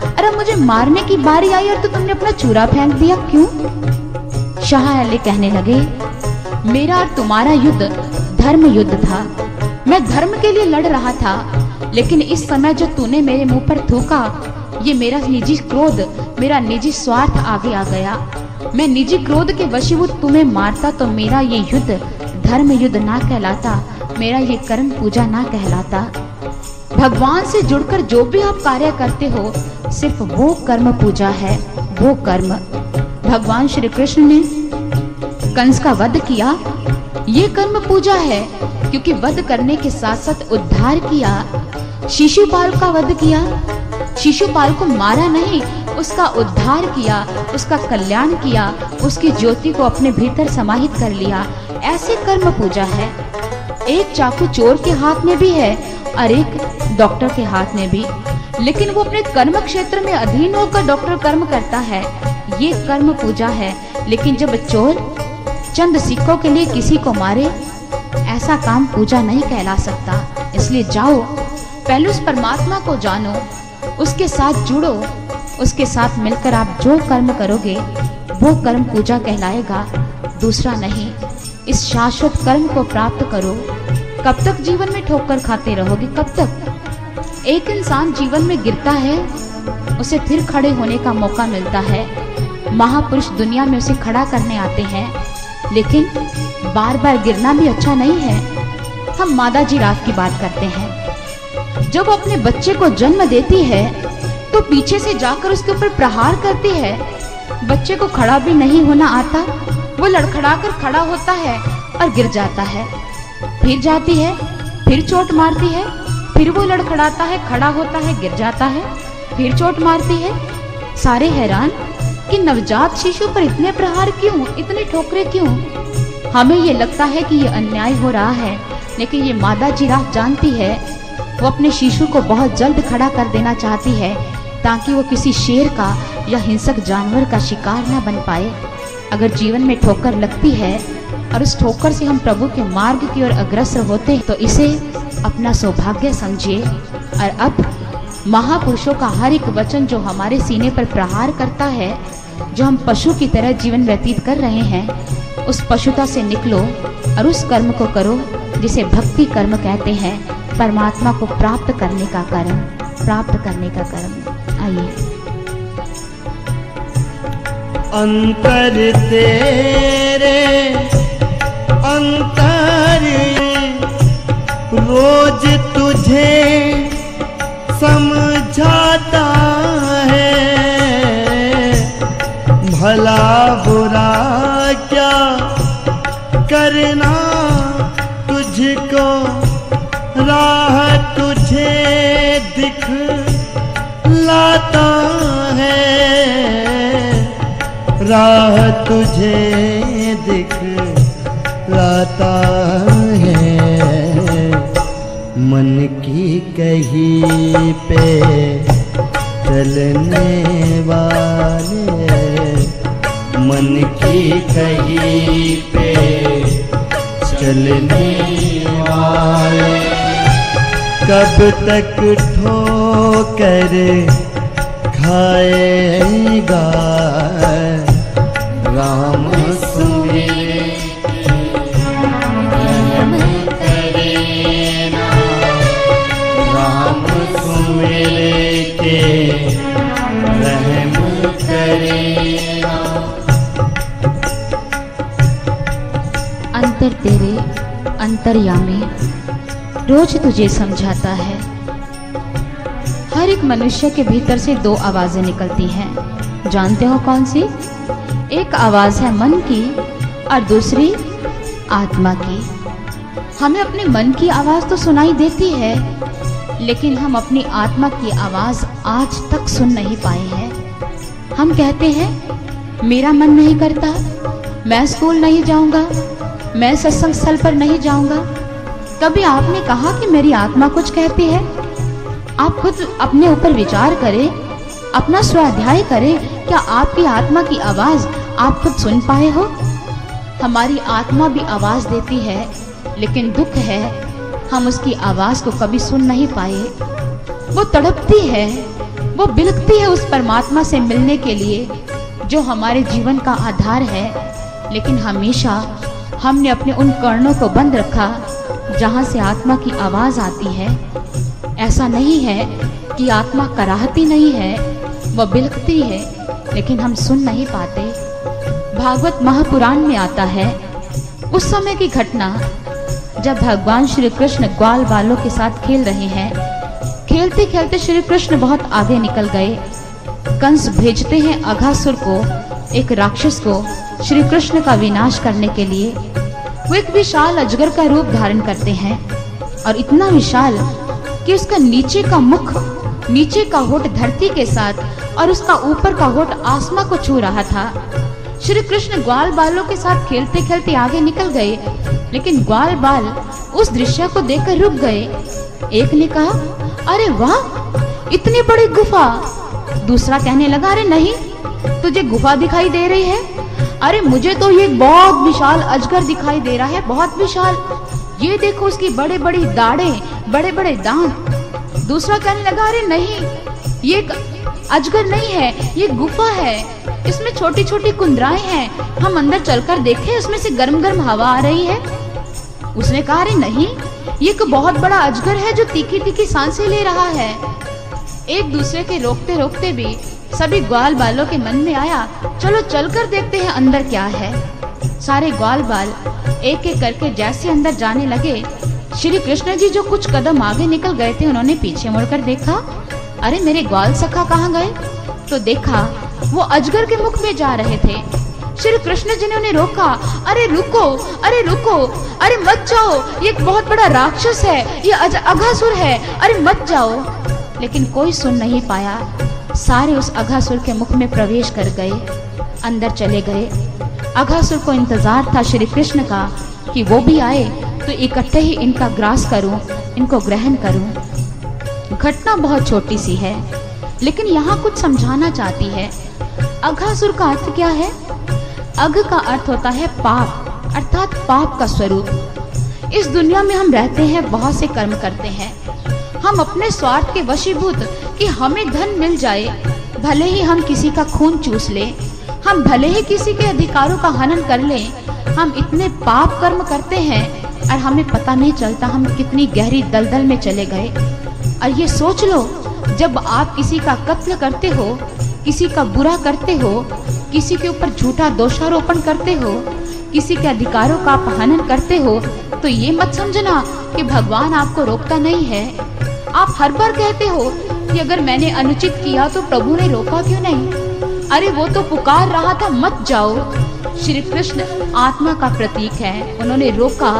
अरे मुझे मारने की बारी आई और तो तुमने अपना छुरा फेंक दिया, क्यों? शाह एल्ले कहने लगे, मेरा और तुम्हारा युद्ध धर्म युद्ध था। मैं धर्म के लिए लड़ रहा था, लेकिन इस समय जो तूने मेरे मुंह पर थूका, ये मेरा निजी क्रोध, मेरा निजी स्वार्थ आगे आ गया। मैं निजी क्रोध के वशीभूत तुम्हें मारता तो मेरा ये युद्ध धर्म युद्ध ना कहलाता, मेरा ये कर्म पूजा ना कहलाता। भगवान से जुड़कर जो भी आप कार्य करते हो, सिर्फ वो कर्म पूजा है, वो कर्म। भगवान श्री कृष्ण ने कंस का वध किया, ये कर्म पूजा है, क्योंकि वध करने के साथ साथ उद्धार किया। शिशुपाल का वध किया, शिशुपाल को मारा नहीं, उसका उद्धार किया, उसका कल्याण किया, उसकी ज्योति को अपने भीतर समाहित कर लिया। ऐसे कर्म पूजा है। एक चाकू चोर के हाथ में भी है और एक डॉक्टर के हाथ में भी, लेकिन वो अपने कर्म क्षेत्र में अधीन होकर डॉक्टर कर्म करता है, ये कर्म पूजा है। लेकिन जब चोर चंद सिक्कों के लिए किसी को मारे, ऐसा काम पूजा नहीं कहला सकता। इसलिए जाओ, पहले उस परमात्मा को जानो, उसके साथ जुड़ो, उसके साथ मिलकर आप जो कर्म करोगे वो कर्म पूजा कहलाएगा, दूसरा नहीं। इस शाश्वत कर्म को प्राप्त करो। कब तक जीवन में ठोकर खाते रहोगे? कब तक? एक इंसान जीवन में गिरता है, उसे फिर खड़े होने का मौका मिलता है। महापुरुष दुनिया में उसे खड़ा करने आते हैं, लेकिन बार बार गिरना भी अच्छा नहीं है। हम मादा जिराफ की बात करते हैं। जब अपने बच्चे को जन्म देती है तो पीछे से जाकर उसके ऊपर प्रहार करती है। बच्चे को खड़ा भी नहीं होना आता, वो लड़खड़ा कर खड़ा होता है और गिर जाता है। फिर जाती है, फिर चोट मारती है, फिर वो लड़खड़ाता है, खड़ा होता है, गिर जाता है, फिर चोट मारती है। सारे हैरान कि नवजात शिशु पर इतने प्रहार क्यों, इतने ठोकरे क्यों? हमें ये लगता है कि ये अन्याय हो रहा है, लेकिन ये मादा जिराफ जानती है, वो अपने शिशु को बहुत जल्द खड़ा कर देना चाहती है, ताकि वो किसी शेर का या हिंसक जानवर का शिकार न बन पाए। अगर जीवन में ठोकर लगती है और उस ठोकर से हम प्रभु के मार्ग की ओर अग्रसर होते हैं, तो इसे अपना सौभाग्य समझिए। और अब महापुरुषों का हर एक वचन जो हमारे सीने पर प्रहार करता है, जो हम पशु की तरह जीवन व्यतीत कर रहे हैं, उस पशुता से निकलो और उस कर्म को करो जिसे भक्ति कर्म कहते हैं, परमात्मा को प्राप्त करने का कर्म, प्राप्त करने का कर्म। आइए। अंतर तेरे अंतर रोज तुझे समझाता है, भला बुरा क्या करना तुझको, राह तुझे दिखलाता है, राह तुझे दिखलाता है। मन की कहीं पे चलने वाले, मन की कहीं पे चलने वाले, कब तक ठोकर खाएगा, राम सुमिरे रहम करेना, राम सुमिरे के रहम करेना। अंतर तेरे अंतर्यामी रोज तुझे समझाता है। हर एक मनुष्य के भीतर से दो आवाजें निकलती हैं, जानते हो कौन सी? एक आवाज है मन की और दूसरी आत्मा की। हमें अपने मन की आवाज तो सुनाई देती है, लेकिन हम अपनी आत्मा की आवाज आज तक सुन नहीं पाए हैं। हम कहते हैं मेरा मन नहीं करता, मैं स्कूल नहीं जाऊंगा, मैं सत्संग स्थल पर नहीं जाऊंगा। कभी आपने कहा कि मेरी आत्मा कुछ कहती है? आप खुद अपने ऊपर विचार करें, अपना स्वाध्याय करें। क्या आपकी आत्मा की आवाज आप खुद सुन पाए हो? हमारी आत्मा भी आवाज देती है, लेकिन दुख है हम उसकी आवाज को कभी सुन नहीं पाए। वो तड़पती है, वो बिलखती है उस परमात्मा से मिलने के लिए जो हमारे जीवन का आधार है, लेकिन हमेशा हमने अपने उन कर्णों को बंद रखा जहां से आत्मा की आवाज आती है। ऐसा नहीं है कि आत्मा कराहती नहीं है, वह बिलखती है, लेकिन हम सुन नहीं पाते। भागवत महापुराण में आता है उस समय की घटना जब भगवान श्री कृष्ण ग्वाल बालों के साथ खेल रहे हैं। खेलते खेलते श्री कृष्ण बहुत आगे निकल गए। कंस भेजते हैं अघासुर को, एक राक्षस को, श्री कृष्ण का विनाश करने के लिए। वो एक विशाल अजगर का रूप धारण करते हैं और इतना विशाल कि उसका नीचे का मुख, नीचे का होठ धरती के साथ और उसका ऊपर का होठ आसमां को छू रहा था। श्री कृष्ण ग्वाल बालों के साथ खेलते खेलते आगे निकल गए, लेकिन ग्वाल बाल उस दृश्य को देखकर रुक गए। एक ने कहा, अरे वाह, इतनी बड़ी गुफा। दूसरा कहने लगा, अरे नहीं, तुझे गुफा दिखाई दे रही है? अरे मुझे तो ये बहुत विशाल अजगर दिखाई दे रहा है, बहुत विशाल। ये देखो उसकी बड़े बड़ी दाढ़ें, बड़े बड़े दांत। दूसरा कहने लगा, अरे नहीं, ये अजगर नहीं है, ये गुफा है, इसमें छोटी छोटी कुंदराएं हैं, हम अंदर चलकर देखें, उसमें से गर्म गर्म हवा आ रही है। उसने कहा, अरे नहीं, ये एक बहुत बड़ा अजगर है जो तीखी तीखी सांसें ले रहा है। एक दूसरे के रोकते रोकते भी सभी ग्वाल बालों के मन में आया, चलो चलकर देखते हैं अंदर क्या है। सारे ग्वाल बाल एक एक करके जैसे अंदर जाने लगे, श्री कृष्ण जी जो कुछ कदम आगे निकल गए थे, उन्होंने पीछे मुड़कर देखा, अरे मेरे ग्वाल सखा कहाँ गए? तो देखा वो अजगर के मुख में जा रहे थे। श्री कृष्ण जी ने उन्हें रोका, अरे रुको, अरे रुको, अरे मत जाओ, ये एक बहुत बड़ा राक्षस है, ये अघासुर है, अरे मत जाओ। लेकिन कोई सुन नहीं पाया। सारे उस अघासुर के मुख में प्रवेश कर गए, अंदर चले गए। अघासुर को इंतजार था श्री कृष्ण का कि वो भी आए तो इकट्ठे ही इनका ग्रास करूं, इनको ग्रहण करूं। घटना बहुत छोटी सी है, लेकिन यहाँ कुछ समझाना चाहती है। अघासुर का अर्थ क्या है? अघ का अर्थ होता है पाप, अर्थात पाप का स्वरूप। इस दुनिया में हम रहते हैं, बहुत से कर्म करते हैं, हम अपने स्वार्थ के वशीभूत कि हमें धन मिल जाए, भले ही हम किसी का खून चूस लें, हम भले ही किसी के अधिकारों का हनन कर लें, हम इतने पाप कर्म करते हैं और हमें पता नहीं चलता हम कितनी गहरी दलदल में चले गए। और ये सोच लो, जब आप किसी का कत्ल करते हो, किसी का बुरा करते हो, किसी के ऊपर झूठा दोषारोपण करते हो, किसी के अधिकारों का अपहनन करते हो, तो ये मत समझना कि भगवान आपको रोकता नहीं है। आप हर बार कहते हो कि अगर मैंने अनुचित किया तो प्रभु ने रोका क्यों नहीं? अरे वो तो पुकार रहा था, मत जाओ। श्री कृष्ण आत्मा का प्रतीक है, उन्होंने रोका,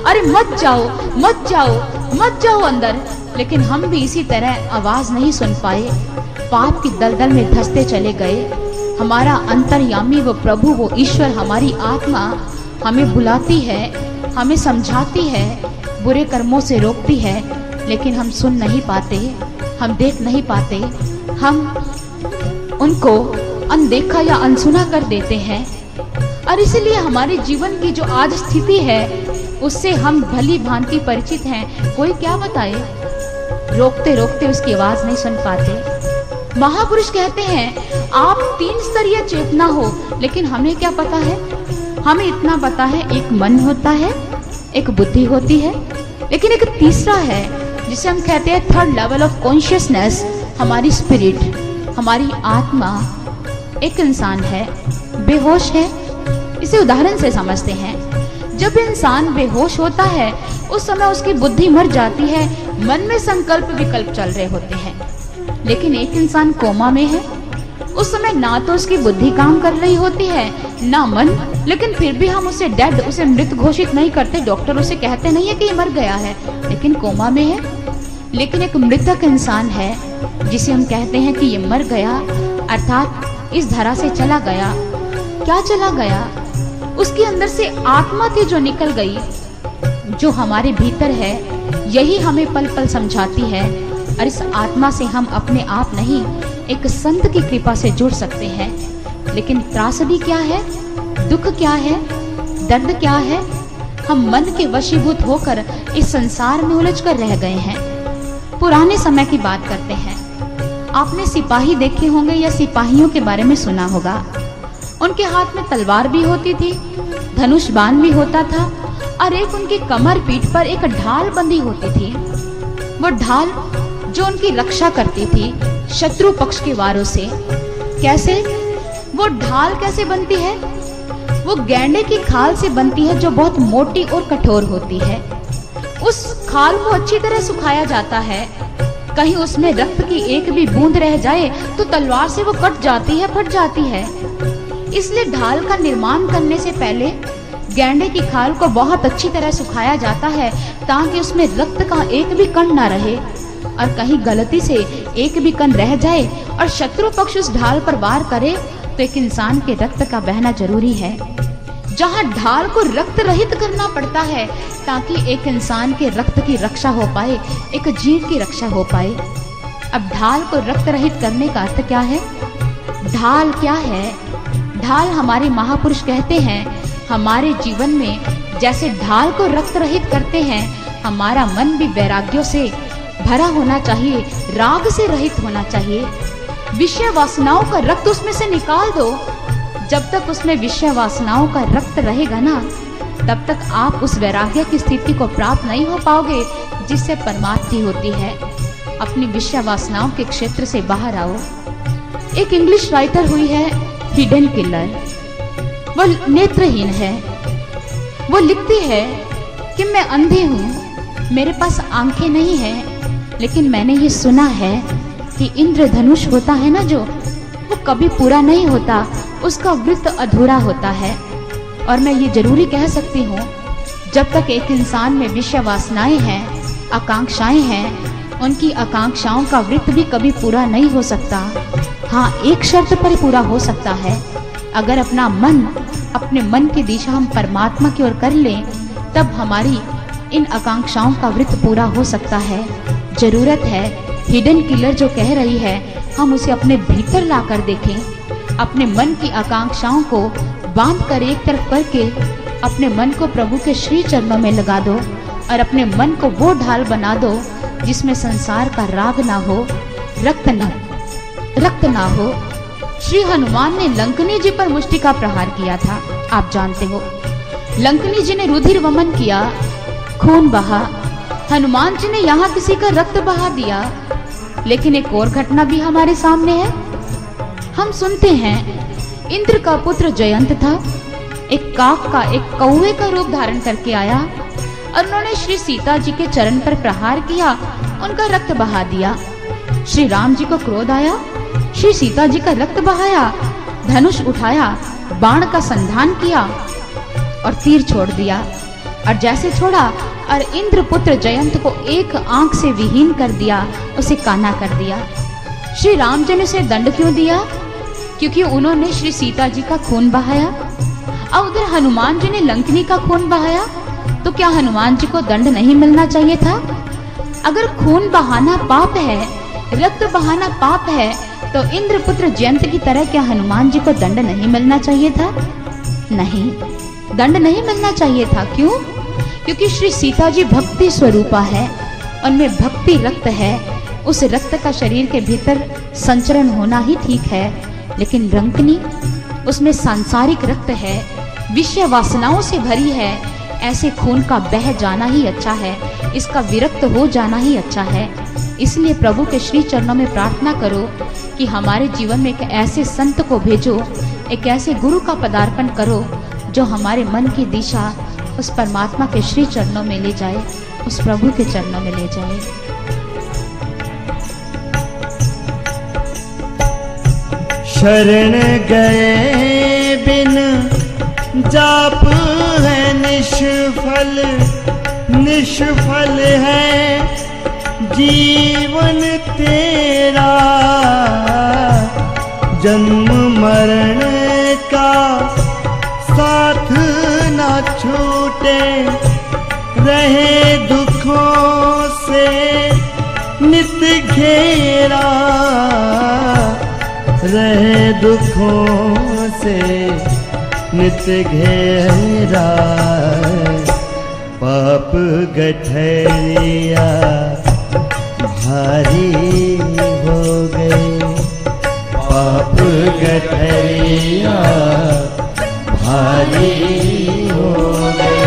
अरे मत जाओ, मत जाओ, मत जाओ अंदर। लेकिन हम भी इसी तरह आवाज नहीं सुन पाए, पाप की दलदल में धंसते चले गए। हमारा अंतर्यामी वो प्रभु, वो ईश्वर, हमारी आत्मा हमें बुलाती है, हमें समझाती है, बुरे कर्मों से रोकती है, लेकिन हम सुन नहीं पाते, हम देख नहीं पाते, हम उनको अनदेखा या अनसुना कर देते हैं। और इसलिए हमारे जीवन की जो आज स्थिति है उससे हम भली भांति परिचित हैं। कोई क्या बताए, रोकते रोकते उसकी आवाज नहीं सुन पाते। महापुरुष कहते हैं आप 3 स्तरीय चेतना हो, लेकिन हमें क्या पता है? हमें इतना पता है, एक मन होता है, एक बुद्धि होती है, लेकिन एक तीसरा है जिसे हम कहते हैं थर्ड लेवल ऑफ कॉन्शियसनेस, हमारी स्पिरिट, हमारी आत्मा। एक इंसान है, बेहोश है, इसे उदाहरण से समझते हैं। जब इंसान बेहोश होता है उस समय उसकी बुद्धि मर जाती है, मन में संकल्प विकल्प चल रहे होते हैं। लेकिन एक इंसान कोमा में है, उस समय ना तो उसकी बुद्धि काम कर रही होती है ना मन, लेकिन फिर भी हम उसे डेड, उसे मृत घोषित नहीं करते। डॉक्टर उसे कहते नहीं है कि ये मर गया है, लेकिन कोमा में है। लेकिन एक मृतक इंसान है जिसे हम कहते हैं कि ये मर गया, अर्थात इस धरा से चला गया। क्या चला गया? उसके अंदर से आत्मा थी जो निकल गई, जो हमारे भीतर है। यही हमें पल पल समझाती है और इस आत्मा से हम अपने आप नहीं, एक संत की कृपा से जुड़ सकते हैं। लेकिन त्रासदी क्या है, दुख क्या है, दर्द क्या है? हम मन के वशीभूत होकर इस संसार में उलझ कर रह गए हैं। पुराने समय की बात करते हैं। आपने सिपाही देखे होंगे या सिपाहियों के बारे में सुना होगा। उनके हाथ में तलवार भी होती थी, धनुष बाण भी होता था, और एक उनकी कमर पीठ पर एक ढाल बंधी होती थी। वो ढाल जो उनकी रक्षा करती थी शत्रु पक्ष के वारों से। कैसे? वो ढाल कैसे बनती है? वो गैंडे की खाल से बनती है, जो बहुत मोटी और कठोर होती है। उस खाल को अच्छी तरह सुखाया जाता है। कहीं उसमें रक्त की एक भी बूंद रह जाए तो तलवार से वो कट जाती है, फट जाती है। इसलिए ढाल का निर्माण करने से पहले गैंडे की खाल को बहुत अच्छी तरह सुखाया जाता है, ताकि उसमें रक्त का एक भी कण ना रहे। और कहीं गलती से एक भी कण रह जाए और शत्रु पक्ष उस ढाल पर वार करे तो एक इंसान के रक्त का बहना जरूरी है। जहां ढाल को रक्त रहित करना पड़ता है ताकि एक इंसान के रक्त की रक्षा हो पाए, एक जीव की रक्षा हो पाए। अब ढाल को रक्त रहित करने का अर्थ क्या है? ढाल क्या है? ढाल हमारे महापुरुष कहते हैं, हमारे जीवन में जैसे ढाल को रक्त रहित करते हैं, हमारा मन भी वैराग्यों से भरा होना चाहिए, राग से रहित होना चाहिए। विषय वासनाओं का रक्त उसमें से निकाल दो। जब तक उसमें विषय वासनाओं का रक्त रहेगा ना, तब तक आप उस वैराग्य की स्थिति को प्राप्त नहीं हो पाओगे जिससे परमात्मा होती है। अपनी विषय वासनाओं के क्षेत्र से बाहर आओ। एक इंग्लिश राइटर हुई है हिडन किलर। वो नेत्रहीन है। वो लिखती है कि मैं अंधी हूँ, मेरे पास आंखें नहीं हैं, लेकिन मैंने ये सुना है कि इंद्रधनुष होता है ना, जो वो कभी पूरा नहीं होता, उसका वृत्त अधूरा होता है। और मैं ये जरूरी कह सकती हूँ, जब तक एक इंसान में विषय वासनाएं हैं, आकांक्षाएं हैं, उनकी आकांक्षाओं का वृत्त भी कभी पूरा नहीं हो सकता। हाँ, एक शर्त पर पूरा हो सकता है, अगर अपने मन की दिशा हम परमात्मा की ओर कर लें, तब हमारी इन आकांक्षाओं का वृत्त पूरा हो सकता है। जरूरत है हिडन किलर जो कह रही है, हम उसे अपने भीतर लाकर देखें। अपने मन की आकांक्षाओं को बांध कर एक तरफ करके अपने मन को प्रभु के श्री चरणों में लगा दो और अपने मन को वो ढाल बना दो जिसमें संसार का राग ना हो, रक्त ना हो। श्री हनुमान ने लंकनी जी पर मुष्टि का प्रहार किया था, आप जानते हो। लंकनी जी ने रुधिर वमन किया, खून बहा। हनुमान जी ने यहाँ किसी का रक्त बहा दिया। लेकिन एक और घटना भी हमारे सामने है। हम सुनते हैं इंद्र का पुत्र जयंत था, एक काक का, एक कौवे का रूप धारण करके आया और उन्होंने श्री सीता जी के चरण पर प्रहार किया, उनका रक्त बहा दिया। श्री राम जी को क्रोध आया, श्री सीता जी का रक्त बहाया, धनुष उठाया, बाण का संधान किया और तीर छोड़ दिया। और जैसे छोड़ा और इंद्रपुत्र जयंत को एक आंख से विहीन कर दिया, उसे काना कर दिया। श्री राम जी ने उसे दंड क्यों दिया? क्योंकि उन्होंने श्री सीता जी का खून बहाया। और उधर हनुमान जी ने लंकनी का खून बहाया, तो क्या हनुमान जी को दंड नहीं मिलना चाहिए था? अगर खून बहाना पाप है, रक्त बहाना पाप है, तो इंद्रपुत्र जयंत की तरह क्या हनुमान जी को दंड नहीं मिलना चाहिए था? नहीं, दंड नहीं मिलना चाहिए था। क्यों? क्योंकि श्री सीता जी भक्ति स्वरूपा है, उनमें भक्ति रक्त है। उस रक्त का शरीर के भीतर संचरण होना ही ठीक है, लेकिन लंकनी उसमें सांसारिक रक्त है, विषय वासनाओं से भरी है। ऐसे खून का बह जाना ही अच्छा है, इसका विरक्त हो जाना ही अच्छा है। इसलिए प्रभु के श्री चरणों में प्रार्थना करो कि हमारे जीवन में एक ऐसे संत को भेजो, एक ऐसे गुरु का पदार्पण करो जो हमारे मन की दिशा उस परमात्मा के श्री चरणों में ले जाए, उस प्रभु के चरणों में ले जाए। शरण गए बिन जाप है निष्फल, निष्फल है जीवन तेरा। जन्म मरण का साथ ना छूटे, रहे दुखों से नित बिखेरा रहे दुखों से नित घेरा। पाप गठरिया भारी हो गए, पाप गठरिया भारी हो गए।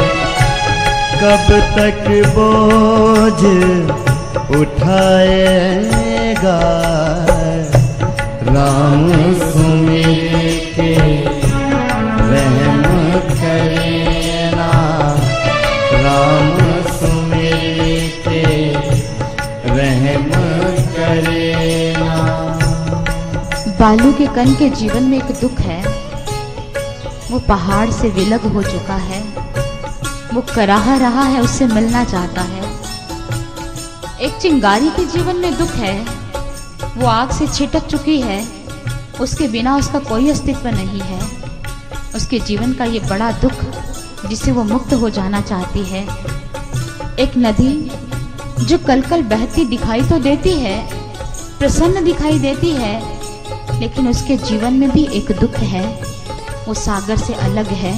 कब तक बोझ उठाएगा राम सुमिर के रहम करेना, राम सुमिर के रहम करेना। बालू के कण के जीवन में एक दुख है, वो पहाड़ से विलग हो चुका है, वो कराह रहा है, उससे मिलना चाहता है। एक चिंगारी के जीवन में दुख है, वो आग से छिटक चुकी है, उसके बिना उसका कोई अस्तित्व नहीं है। उसके जीवन का ये बड़ा दुख जिससे वो मुक्त हो जाना चाहती है। एक नदी जो कल कल बहती दिखाई तो देती है, प्रसन्न दिखाई देती है, लेकिन उसके जीवन में भी एक दुख है। वो सागर से अलग है,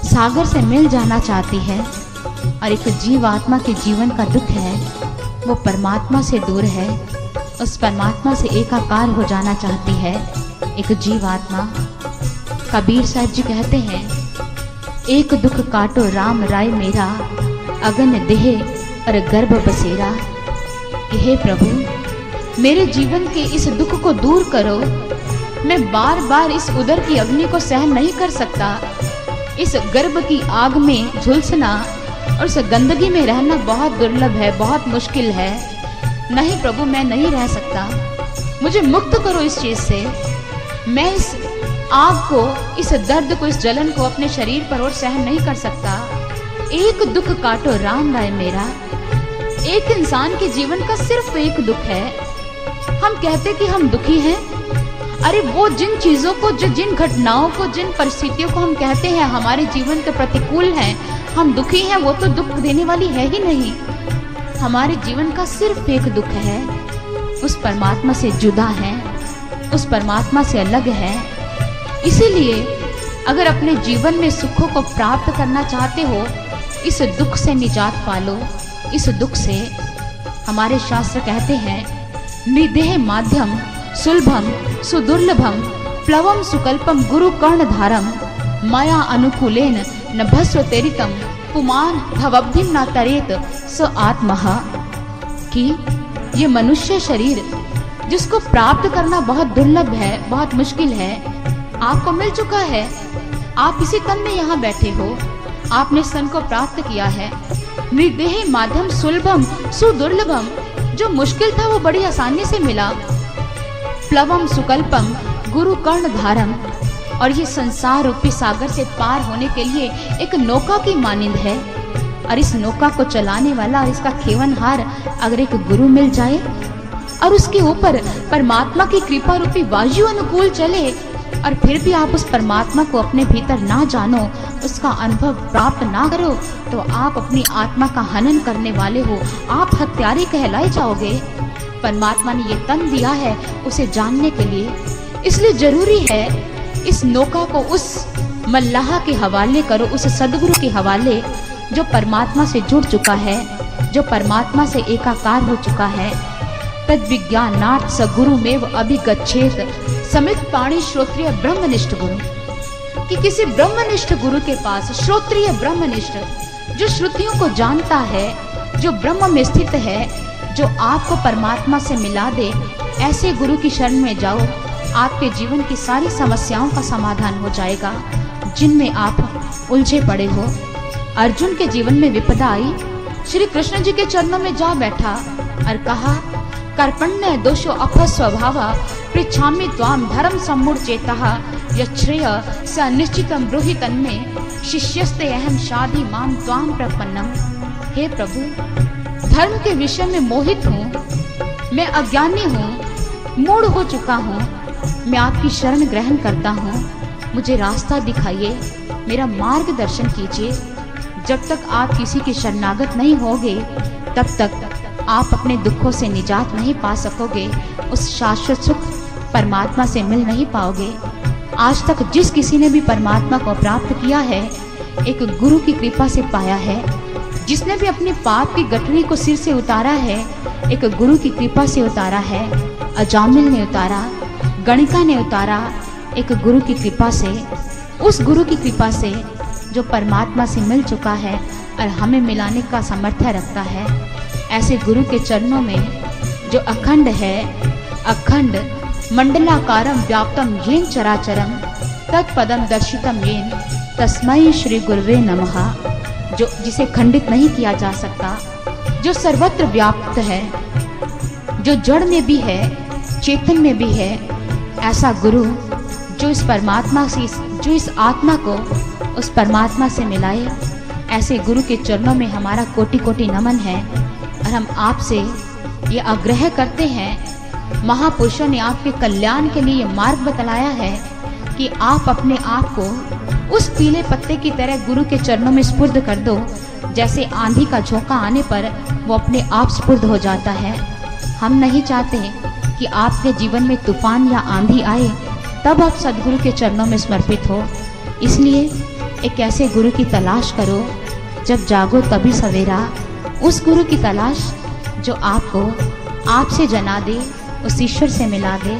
सागर से मिल जाना चाहती है। और एक जीवात्मा के जीवन का दुख है, वो परमात्मा से दूर है, उस परमात्मा से एकाकार हो जाना चाहती है एक जीवात्मा। कबीर साहब जी कहते हैं, एक दुख काटो राम राय मेरा, अगन देह और गर्भ बसेरा। कि हे प्रभु, मेरे जीवन के इस दुख को दूर करो। मैं बार बार इस उदर की अग्नि को सहन नहीं कर सकता। इस गर्भ की आग में झुलसना और इस गंदगी में रहना बहुत दुर्लभ है, बहुत मुश्किल है। नहीं प्रभु, मैं नहीं रह सकता, मुझे मुक्त करो इस चीज से। मैं इस आग को, इस दर्द को, इस जलन को अपने शरीर पर और सहन नहीं कर सकता। एक दुख काटो राम राय मेरा। एक इंसान के जीवन का सिर्फ एक दुख है। हम कहते कि हम दुखी हैं, अरे वो जिन चीजों को, जिन घटनाओं को, जिन परिस्थितियों को हम कहते हैं हमारे जीवन के प्रतिकूल हैं, हम दुखी हैं, वो तो दुख देने वाली है ही नहीं। हमारे जीवन का सिर्फ एक दुख है, उस परमात्मा से जुदा है, उस परमात्मा से अलग है। इसीलिए अगर अपने जीवन में सुखों को प्राप्त करना चाहते हो, इस दुख से निजात पालो। इस दुख से हमारे शास्त्र कहते हैं, निदेह माध्यम सुलभम सुदुर्लभम प्लवम सुकल्पम गुरु कर्णधारम माया अनुकूलेन न भस्वतेरितम पुमान भवब्धिम न तरेत स आत्मः। कि ये मनुष्य शरीर जिसको प्राप्त करना बहुत दुर्लभ है, बहुत मुश्किल है, आपको मिल चुका है। आप इसी तन में यहाँ बैठे हो, आपने सन को प्राप्त किया है। निर्देह माध्यम सुलभम सुदुर्लभम, जो मुश्किल था वो बड़ी आसानी से मिला। प्लवम सुकल्पम गुरु कर्णधारम, और ये संसार रूपी सागर से पार होने के लिए एक नौका की मानिंद है। और इस नौका को चलाने वाला और इसका खेवनहार अगर एक गुरु मिल जाए और उसके ऊपर परमात्मा की कृपा रूपी वायु अनुकूल चले, और फिर भी आप उस परमात्मा को अपने भीतर ना जानो, उसका अनुभव प्राप्त ना करो, तो आप अपनी आत्मा का हनन करने वाले हो, आप हत्यारे कहलाए जाओगे। परमात्मा ने ये तन दिया है उसे जानने के लिए, इसलिए जरूरी है इस नौका को उस मल्लाह के हवाले करो, उस सदगुरु के हवाले जो परमात्मा से जुड़ चुका है, जो परमात्मा से एकाकार हो चुका है। तद विज्ञानार्थ स गुरुमेव अभिगच्छेत समित पाणी श्रोत्रिय ब्रह्मनिष्ठ गुरु। कि किसी ब्रह्मनिष्ठ गुरु के पास, श्रोत्रिय ब्रह्मनिष्ठ, जो श्रुतियों को जानता है, जो ब्रह्म में स्थित है, जो आपको परमात्मा से मिला दे, ऐसे गुरु की शरण में जाओ। आपके जीवन की सारी समस्याओं का समाधान हो जाएगा जिनमें आप उलझे पड़े हो। अर्जुन के जीवन में विपदा आई, श्री कृष्ण जी के चरणों में जा बैठा और कहा, कर्पण्य दोषो अप स्वभावा पृच्छामि त्वाम धर्म सम्मूढ़चेतः यच्छ्रेय स निश्चितम ब्रूहि तन्मे शिष्यस्ते अहम शाधि माम त्वाम प्रपन्नम। हे प्रभु, धर्म के विषय में मोहित हूँ, मैं अज्ञानी हूँ, मूढ़ हो चुका हूँ, मैं आपकी शरण ग्रहण करता हूँ, मुझे रास्ता दिखाइए, मेरा मार्गदर्शन कीजिए। जब तक आप किसी के शरणागत नहीं होगे तब तक आप अपने दुखों से निजात नहीं पा सकोगे, उस शाश्वत सुख परमात्मा से मिल नहीं पाओगे। आज तक जिस किसी ने भी परमात्मा को प्राप्त किया है, एक गुरु की कृपा से पाया है। जिसने भी अपने पाप की गठरी को सिर से उतारा है, एक गुरु की कृपा से उतारा है। अजामिल ने उतारा, गणिका ने उतारा, एक गुरु की कृपा से। उस गुरु की कृपा से जो परमात्मा से मिल चुका है और हमें मिलाने का सामर्थ्य रखता है, ऐसे गुरु के चरणों में जो अखंड है, अखंड मंडलाकारम व्याप्तम येन चराचरम तत्पदम दर्शितम येन तस्मै श्री गुरुवे नमः, जो जिसे खंडित नहीं किया जा सकता, जो सर्वत्र व्याप्त है, जो जड़ में भी है, चेतन में भी है, ऐसा गुरु जो इस परमात्मा से, जो इस आत्मा को उस परमात्मा से मिलाए, ऐसे गुरु के चरणों में हमारा कोटि कोटि नमन है। और हम आपसे ये आग्रह करते हैं, महापुरुषों ने आपके कल्याण के लिए ये मार्ग बतलाया है कि आप अपने आप को उस पीले पत्ते की तरह गुरु के चरणों में स्पुर्द कर दो। जैसे आंधी का झोंका आने पर वो अपने आप स्पुर्द हो जाता है। हम नहीं चाहते कि आपके जीवन में तूफान या आंधी आए तब आप सदगुरु के चरणों में समर्पित हो। इसलिए एक ऐसे गुरु की तलाश करो, जब जागो तभी सवेरा। उस गुरु की तलाश जो आपको आपसे जना दे, उस ईश्वर से मिला दे,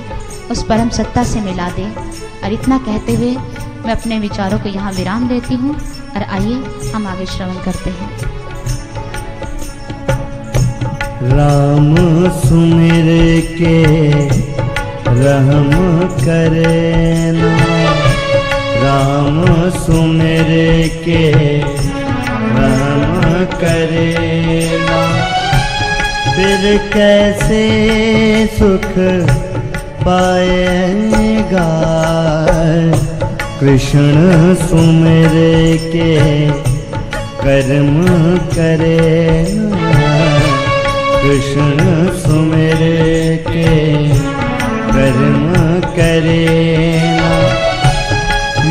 उस परम सत्ता से मिला दे। और इतना कहते हुए मैं अपने विचारों को यहाँ विराम देती हूँ और आइए हम आगे श्रवण करते हैं। राम सुमिर के रहम करे ना, राम सुमिर के रहम करे ना, फिर कैसे सुख पाएगा। कृष्ण सुमिर के कर्म करे ना, कृष्ण सुमिर के कर्म करे ना,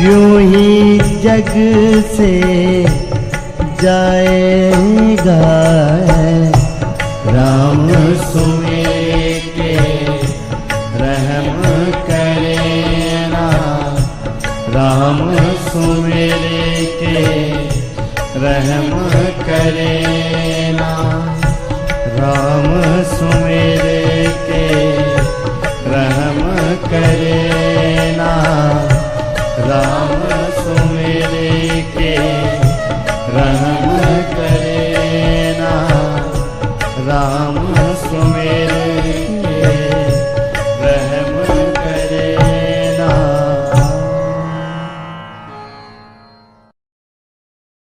यूं ही जग से जाएगा। राम सुमिर के रहम करे ना, राम सुमिर के रहम करे ना, राम सुमिर के रहम करे ना, राम सुमिर के रहम